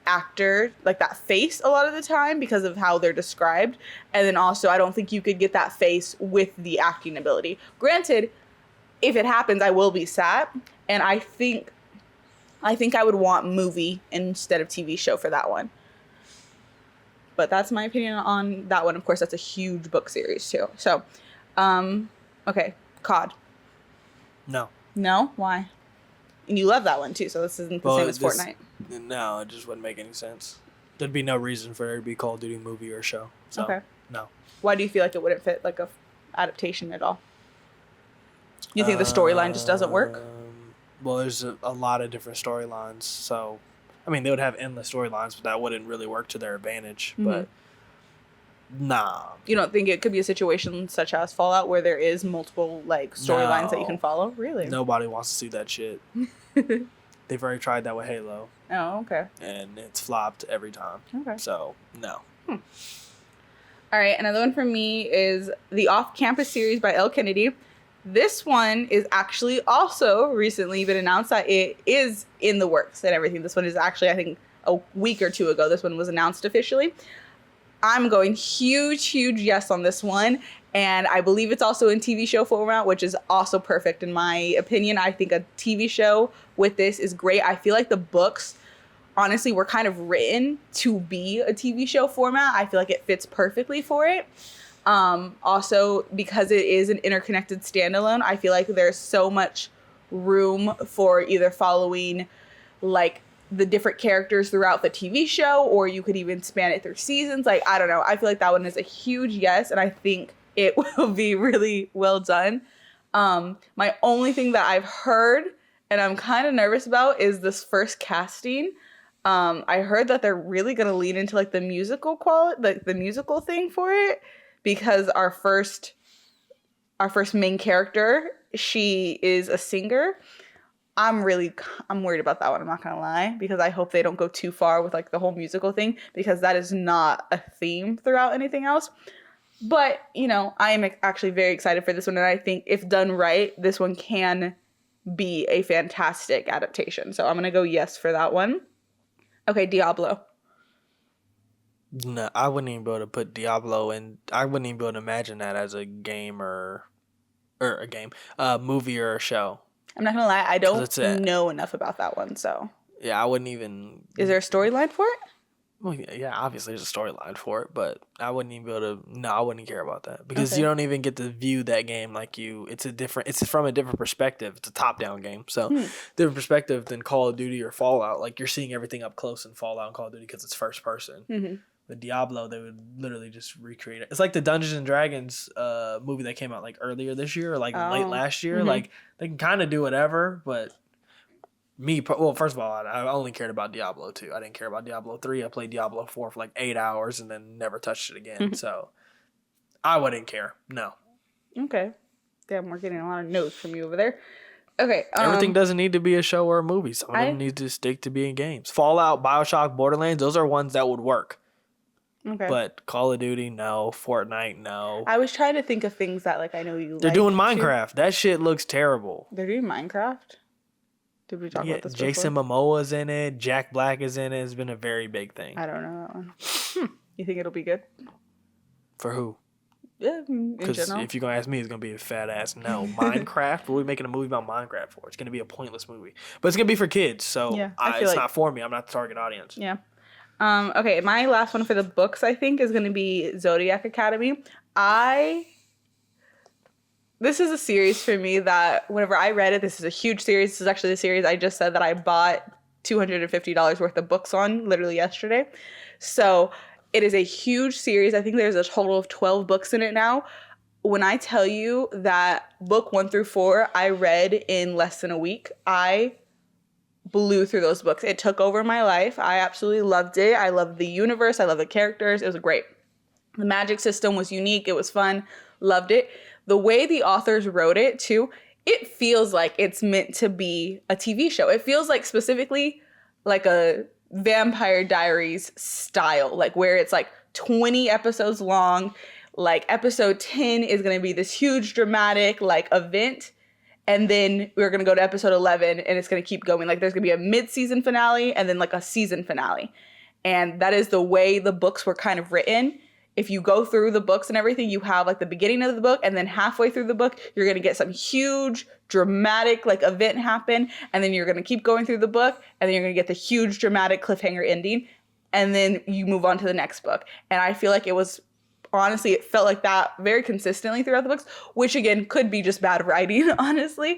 actor, like that face a lot of the time, because of how they're described. And then also, I don't think you could get that face with the acting ability. Granted, if it happens, I will be sad. And I think I would want movie instead of TV show for that one. But that's my opinion on that one. Of course, that's a huge book series too. So, okay, COD. No. No? Why? And you love that one too, so this isn't the same as Fortnite. No, it just wouldn't make any sense. There'd be no reason for there to be Call of Duty movie or show. So, okay. No. Why do you feel like it wouldn't fit like a adaptation at all? You think the storyline just doesn't work? Well, there's a lot of different storylines, so I mean, they would have endless storylines, but that wouldn't really work to their advantage. Mm-hmm. But nah. You don't think it could be a situation such as Fallout where there is multiple like storylines that you can follow? Really? Nobody wants to see that shit. They've already tried that with Halo. Oh, okay. And it's flopped every time. Okay. So, no. All right, another one for me is the Off-Campus series by Elle Kennedy. This one is actually also recently been announced that it is in the works and everything. This one is actually, I think, a week or two ago. This one was announced officially. I'm going huge yes on this one. And I believe it's also in TV show format, which is also perfect in my opinion. I think a TV show with this is great. I feel like the books, honestly, were kind of written to be a TV show format. I feel like it fits perfectly for it. Also, because it is an interconnected standalone, I feel like there's so much room for either following like the different characters throughout the TV show, or you could even span it through seasons. Like, I don't know. I feel like that one is a huge yes, and I think it will be really well done. My only thing that I've heard and I'm kind of nervous about is this first casting. I heard that they're really going to lean into like the musical quality, like the musical thing for it. Because our first main character, she is a singer. I'm worried about that one. I'm not gonna lie, because I hope they don't go too far with like the whole musical thing, because that is not a theme throughout anything else. But you know, I am actually very excited for this one, and I think if done right, this one can be a fantastic adaptation. So I'm gonna go yes for that one. Okay, Diablo. No, I wouldn't even be able to put Diablo in. I wouldn't even be able to imagine that as a game or a movie or a show. I'm not gonna lie, I don't know enough about that one, so. Yeah, I wouldn't even. Is there a storyline for it? Well, yeah, obviously there's a storyline for it, but I wouldn't even be able to. No, I wouldn't care about that, because you don't even get to view that game like you. It's from a different perspective. It's a top-down game, so different perspective than Call of Duty or Fallout. Like, you're seeing everything up close in Fallout and Call of Duty because it's first person. Mm-hmm. With Diablo, they would literally just recreate it. It's like the Dungeons and Dragons movie that came out like earlier this year or like late last year. Mm-hmm. Like, they can kind of do whatever, but first of all, I only cared about Diablo 2. I didn't care about Diablo 3. I played Diablo 4 for like 8 hours and then never touched it again. Mm-hmm. So I wouldn't care. No. Okay. Damn, we're getting a lot of notes from you over there. Okay. Everything doesn't need to be a show or a movie. Some of them need to stick to being games. Fallout, BioShock, Borderlands, those are ones that would work. Okay. But Call of Duty, no. Fortnite, no. I was trying to think of things that like I know you. They're doing Minecraft. That shit looks terrible. They're doing Minecraft? Did we talk Yeah, about this Jason before? Momoa's in it. Jack Black is in it. It's been a very big thing. I don't know that one. You think it'll be good? For who? Yeah, in Because general. if you're going to ask me, it's going to be a fat ass no. Minecraft? What are we making a movie about Minecraft for? It's going to be a pointless movie. But it's going to be for kids, so Yeah, I feel it's like- not for me. I'm not the target audience. Yeah. Okay, my last one for the books, I think, is going to be Zodiac Academy. This is a series for me that whenever I read it, this is a huge series. This is actually the series I just said that I bought $250 worth of books on literally yesterday. So it is a huge series. I think there's a total of 12 books in it now. When I tell you that book 1 through 4, I read in less than a week, I blew through those books. It took over my life. I absolutely loved it. I loved the universe. I loved the characters. It was great. The magic system was unique. It was fun. Loved it. The way the authors wrote it, too, it feels like it's meant to be a TV show. It feels like specifically like a Vampire Diaries style, like where it's like 20 episodes long. Like episode 10 is going to be this huge dramatic like event. And then we're going to go to episode 11 and it's going to keep going. Like there's going to be a mid-season finale and then like a season finale. And that is the way the books were kind of written. If you go through the books and everything, you have like the beginning of the book and then halfway through the book, you're going to get some huge dramatic like event happen. And then you're going to keep going through the book and then you're going to get the huge dramatic cliffhanger ending. And then you move on to the next book. And I feel like it was, honestly, it felt like that very consistently throughout the books, which again could be just bad writing, honestly.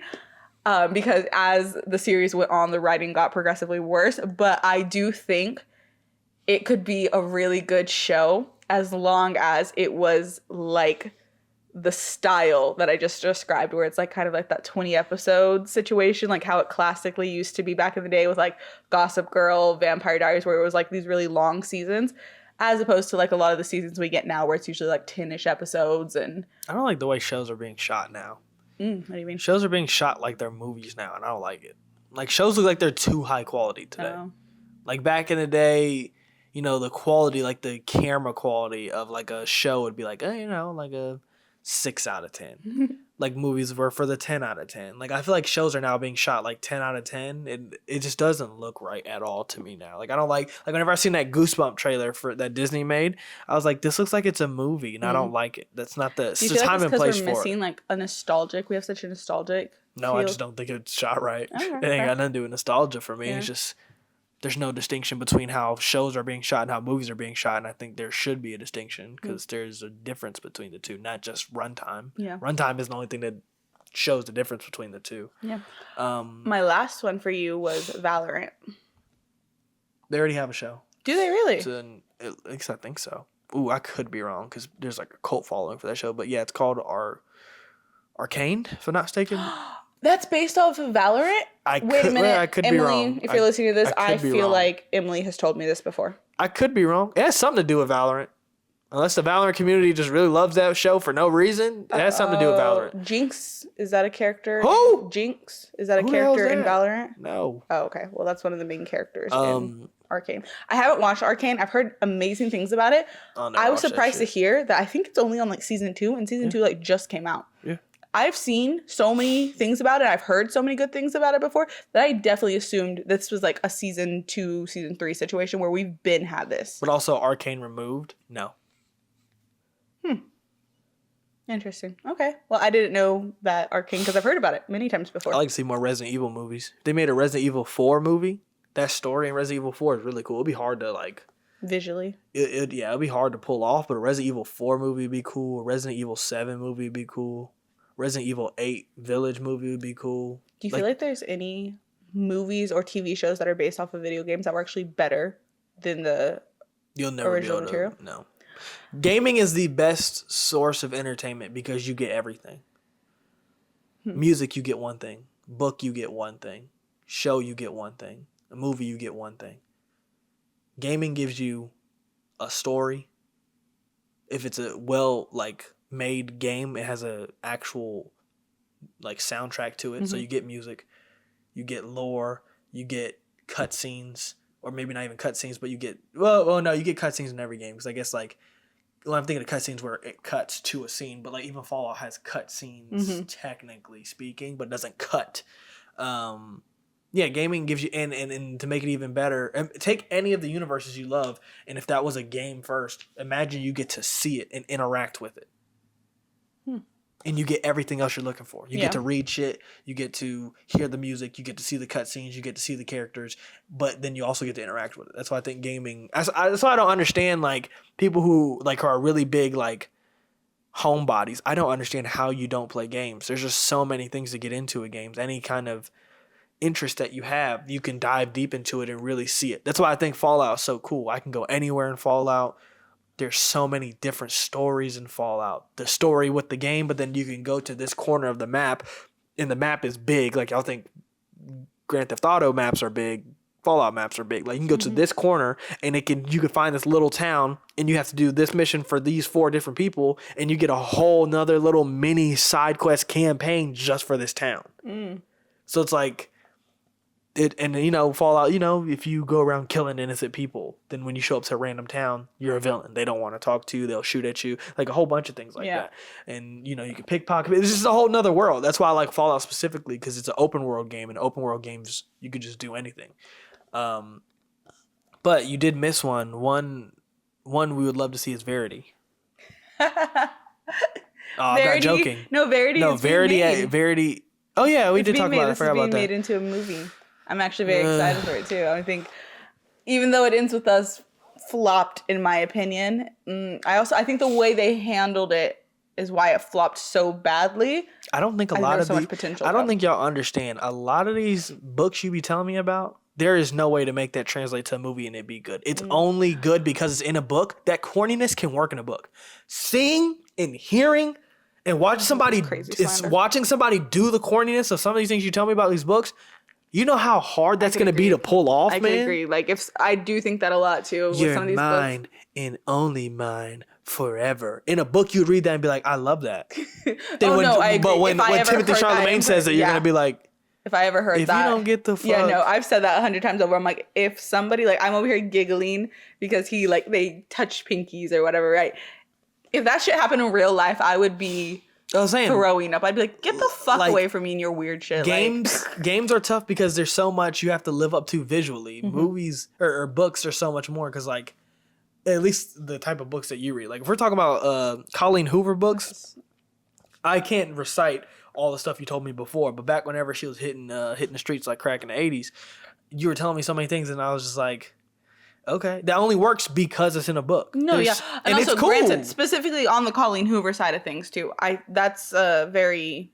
Because as the series went on, the writing got progressively worse. But I do think it could be a really good show as long as it was like the style that I just described, where it's like kind of like that 20 episode situation, like how it classically used to be back in the day with like Gossip Girl, Vampire Diaries, where it was like these really long seasons, as opposed to like a lot of the seasons we get now where it's usually like 10-ish episodes. And I don't like the way shows are being shot now. what do you mean? Shows are being shot like they're movies now, and I don't like it. Like, shows look like they're too high quality today. Oh. Like, back in the day, you know, the quality, like the camera quality of like a show would be like, you know, like a 6 out of 10. Like movies were for the 10 out of 10. Like I feel like shows are now being shot like 10 out of 10. It just doesn't look right at all to me now. Like I don't like whenever I seen that Goosebump trailer for that Disney made, I was like, this looks like it's a movie and I don't like it. That's not the Do you feel time like and it's place because we're for missing it. like a nostalgic? We have such a nostalgic. No, I feel. just don't think it's shot right. Okay, It ain't fair. got nothing to do with nostalgia for me. Yeah. It's just there's no distinction between how shows are being shot and how movies are being shot, and I think there should be a distinction because there's a difference between the two, not just runtime. Yeah. Runtime is the only thing that shows the difference between the two. Yeah. Um, My last one for you was Valorant. they already have a show. Do they really? At least I think so. Ooh, I could be wrong because there's like a cult following for that show, but yeah, it's called Arcane, if I'm not mistaken. That's based off of Valorant? Wait a minute. I could Emily, be wrong. if you're listening to this, I I could be feel wrong. like Emily has told me this before. I could be wrong. It has something to do with Valorant. Unless the Valorant community just really loves that show for no reason, it has something to do with Valorant. Jinx, is that a character? Who? Jinx, is that a Who the hell is character in that? Valorant? No. Oh, okay. Well, that's one of the main characters in Um, Arcane. I haven't watched Arcane. I've heard amazing things about it. I'll never I was watch that surprised to shit. hear that I think it's only on like season 2, and season 2 like just came out. Yeah. I've seen so many things about it. I've heard so many good things about it before that I definitely assumed this was like a season 2, season 3 situation where we've been had this. But also Arcane removed? No. Interesting. Okay. Well, I didn't know that Arcane because I've heard about it many times before. I like to see more Resident Evil movies. If they made a Resident Evil 4 movie, that story in Resident Evil 4 is really cool. It'd be hard to like... Visually. It'd be hard to pull off, but a Resident Evil 4 movie would be cool. A Resident Evil 7 movie would be cool. Resident Evil 8 Village movie would be cool. Do you feel like there's any movies or TV shows that are based off of video games that were actually better than the You'll never original be able material? to, no. Gaming is the best source of entertainment because you get everything. Music, you get one thing. Book, you get one thing. Show, you get one thing. A movie, you get one thing. Gaming gives you a story. If it's a made game, it has a actual like soundtrack to it. So you get music, you get lore, you get cutscenes, or maybe not even cutscenes, but you get you get cutscenes in every game because I guess like I'm thinking of cutscenes where it cuts to a scene, but like even Fallout has cutscenes technically speaking, but doesn't cut. Yeah, gaming gives you and to make it even better, take any of the universes you love, and if that was a game first, imagine you get to see it and interact with it. And you get everything else you're looking for. You get to read shit, you get to hear the music, you get to see the cutscenes, you get to see the characters, but then you also get to interact with it. That's why I think gaming. That's why I don't understand like people who like are really big like homebodies. I don't understand how you don't play games. There's just so many things to get into a games. Any kind of interest that you have, you can dive deep into it and really see it. That's why I think Fallout is so cool. I can go anywhere in Fallout. There's so many different stories in Fallout. The story with the game, but then you can go to this corner of the map, and the map is big. Like, I think Grand Theft Auto maps are big. Fallout maps are big. Like, you can go to this corner, and you can find this little town, and you have to do this mission for these 4 different people, and you get a whole nother little mini side quest campaign just for this town. So it's like... Fallout, if you go around killing innocent people, then when you show up to a random town, you're a villain. They don't want to talk to you. They'll shoot at you. Like a whole bunch of things like that. And, you can pickpocket. It's just a whole nother world. That's why I like Fallout specifically, because it's an open world game. And open world games, you could just do anything. But you did miss one. One we would love to see is Verity. I'm not joking. No, Verity is Verity. Oh, yeah, we did talk about it. I forgot about that. It's being made into a movie. I'm actually very excited for it too. I think, even though it ends with us flopped, in my opinion, I think the way they handled it is why it flopped so badly. I don't think I don't think y'all understand. A lot of these books you be telling me about, there is no way to make that translate to a movie and it be good. It's only good because it's in a book. That corniness can work in a book. Seeing and hearing and watching somebody do the corniness of some of these things you tell me about these books. You know how hard that's going to be to pull off, man? I can agree. Like, I do think that a lot, too, with some of these mine books. And only mine forever. In a book, you'd read that and be like, I love that. I agree. But when Timothée Chalamet says that, you're going to be like... If I ever heard that... If you don't get the fuck... Yeah, no, I've said that 100 times over. I'm like, if somebody... Like, I'm over here giggling because they touched pinkies or whatever, right? If that shit happened in real life, I would be... I was saying, throwing up. I'd be like, get the fuck away from me and your weird shit. Games are tough because there's so much you have to live up to visually. Movies or books are so much more because, like, at least the type of books that you read. Like, if we're talking about Colleen Hoover books, I can't recite all the stuff you told me before. But back whenever she was hitting the streets like crack in the 80s, you were telling me so many things and I was just like... Okay, that only works because it's in a book. And also, it's cool. Granted, specifically on the Colleen Hoover side of things too, that's a very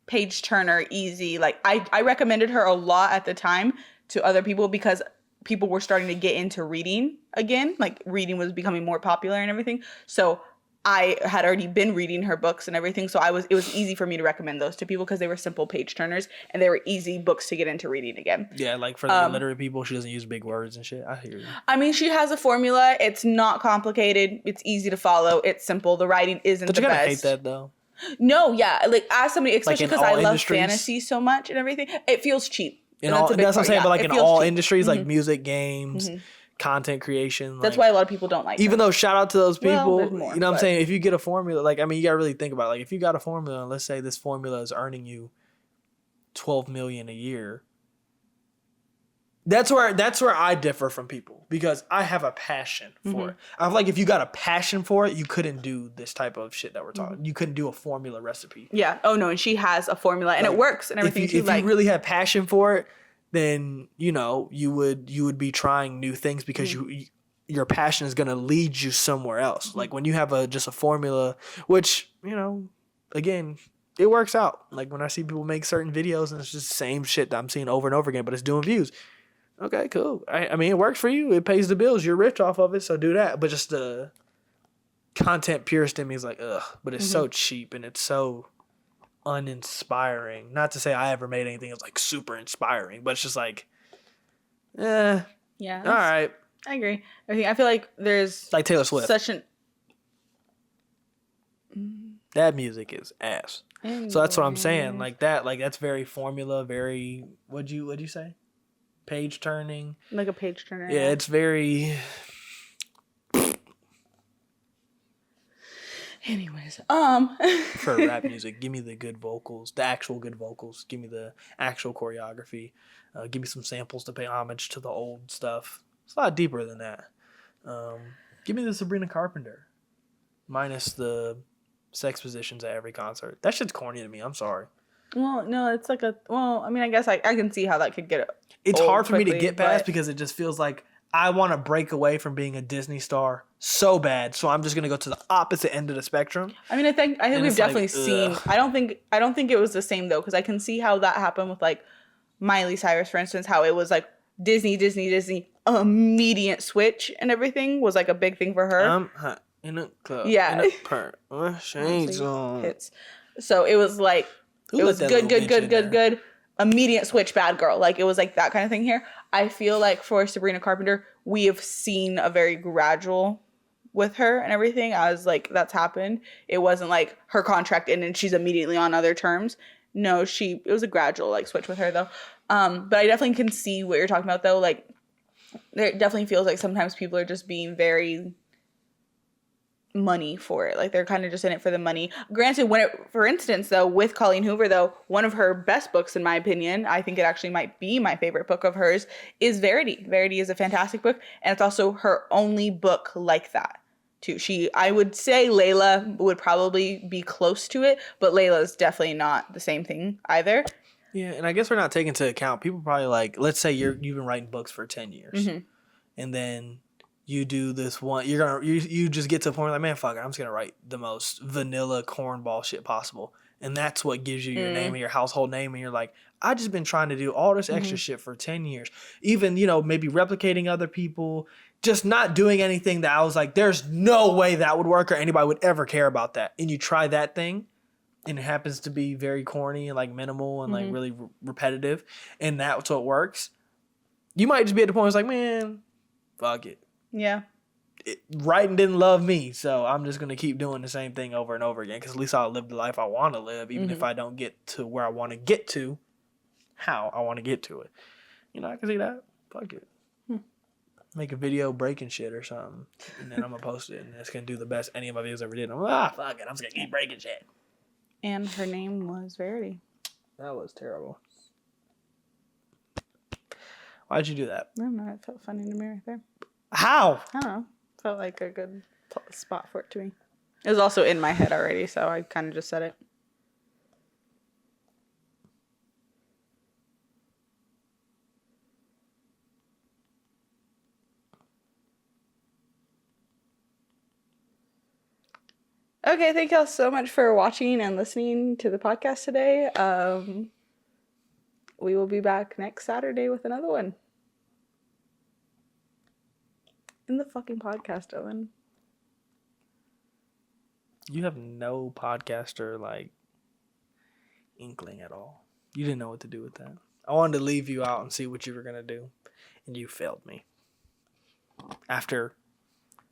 page turner, easy. Like I recommended her a lot at the time to other people because people were starting to get into reading again. Like reading was becoming more popular and everything. So I had already been reading her books and everything, so it was easy for me to recommend those to people because they were simple page turners and they were easy books to get into reading again. Yeah, like for the illiterate people, she doesn't use big words and shit. I hear you. I mean, she has a formula. It's not complicated. It's easy to follow. It's simple. The writing isn't the best. But you gotta hate that though. No, yeah, like as somebody, especially because I love fantasy so much and everything, it feels cheap. That's what I'm saying. But like in all industries, like music, games. Content creation. That's why a lot of people don't like even though shout out to those people, more, you know what I'm saying? If you get a formula, like, I mean, you got to really think about it. Like, if you got a formula, and let's say this formula is earning you $12 million a year, that's where I differ from people because I have a passion for it. I'm like, if you got a passion for it, you couldn't do this type of shit that we're talking. You couldn't do a formula recipe. Yeah. Oh no. And she has a formula and it works and everything too. If you really have passion for it, then you would be trying new things because your passion is going to lead you somewhere else. Like when you have just a formula, which again, it works out. Like when I see people make certain videos and it's just the same shit that I'm seeing over and over again, but it's doing views. Okay, cool. I mean, it works for you. It pays the bills. You're rich off of it, so do that. But just the content purist in me is like, ugh. But it's so cheap and it's so uninspiring. Not to say I ever made anything that's like super inspiring, but it's just like, yeah. All right. I agree. I feel like there's like Taylor Swift. That music is ass. So that's what I'm saying. Like that's very formula, very what'd you say? Page turning. Like a page turner. Yeah, it's very Anyways, For rap music, give me the good vocals, the actual good vocals. Give me the actual choreography. Give me some samples to pay homage to the old stuff. It's a lot deeper than that. Give me the Sabrina Carpenter, minus the sex positions at every concert. That shit's corny to me. I'm sorry. Well, no, it's like I mean, I guess I can see how that could get It's old hard for me to quickly, get past but- because it just feels like I want to break away from being a Disney star so bad. So I'm just going to go to the opposite end of the spectrum. I mean, I think And we've it's like, definitely seen. ugh. I don't think it was the same though, because I can see how that happened with like Miley Cyrus, for instance. How it was like Disney, immediate switch and everything was like a big thing for her. I'm hot in a club. Yeah. In a part. Shades on. Hits. So it was like Who it let was that good, little bitch in there? good. Immediate switch, bad girl. Like it was like that kind of thing here. I feel like for Sabrina Carpenter, we have seen a very gradual with her and everything as like that's happened. It wasn't like her contract ended and she's immediately on other terms. No, it was a gradual like switch with her though. But I definitely can see what you're talking about though. Like there definitely feels like sometimes people are just being very money for it. Like they're kind of just in it for the money. Granted, for instance though, with Colleen Hoover though, one of her best books in my opinion, I think it actually might be my favorite book of hers, is Verity. Verity is a fantastic book, and it's also her only book like that too. I would say Layla would probably be close to it, but Layla is definitely not the same thing either. Yeah, and I guess we're not taking into account people probably like, let's say you've been writing books for 10 years, and then you do this one. You just get to a point where like, man, fuck it, I'm just gonna write the most vanilla cornball shit possible, and that's what gives you your name and your household name, and you're like, I just been trying to do all this extra shit for 10 years, even maybe replicating other people, just not doing anything that I was like, there's no way that would work or anybody would ever care about that, and you try that thing. And it happens to be very corny and like minimal and like really repetitive, and that's what works. You might just be at the point where it's like, man, fuck it. Yeah. Writing didn't love me, so I'm just gonna keep doing the same thing over and over again. Because at least I'll live the life I want to live, even if I don't get to where I want to get to, how I want to get to it. I can see that. Fuck it. Make a video breaking shit or something, and then I'm gonna post it, and it's gonna do the best any of my videos ever did. I'm like, fuck it, I'm just gonna keep breaking shit. And her name was Verity. That was terrible. Why'd you do that? I don't know. It felt funny to me right there. How? I don't know. Felt like a good spot for it to me. It was also in my head already, so I kind of just said it. Okay, thank y'all so much for watching and listening to the podcast today. We will be back next Saturday with another one. In the fucking podcast, Owen. You have no podcaster like inkling at all. You didn't know what to do with that. I wanted to leave you out and see what you were gonna do, and you failed me. After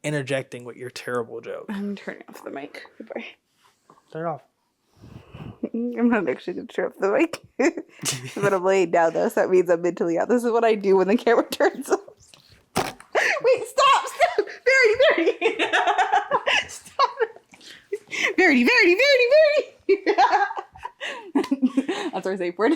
interjecting with your terrible joke. I'm turning off the mic. Goodbye. Turn it off. I'm not actually going to turn off the mic. But I'm laying down though, so that means I'm mentally out. This is what I do when the camera turns off. Wait, stop! Verity! Stop it! Verity! That's our safe word.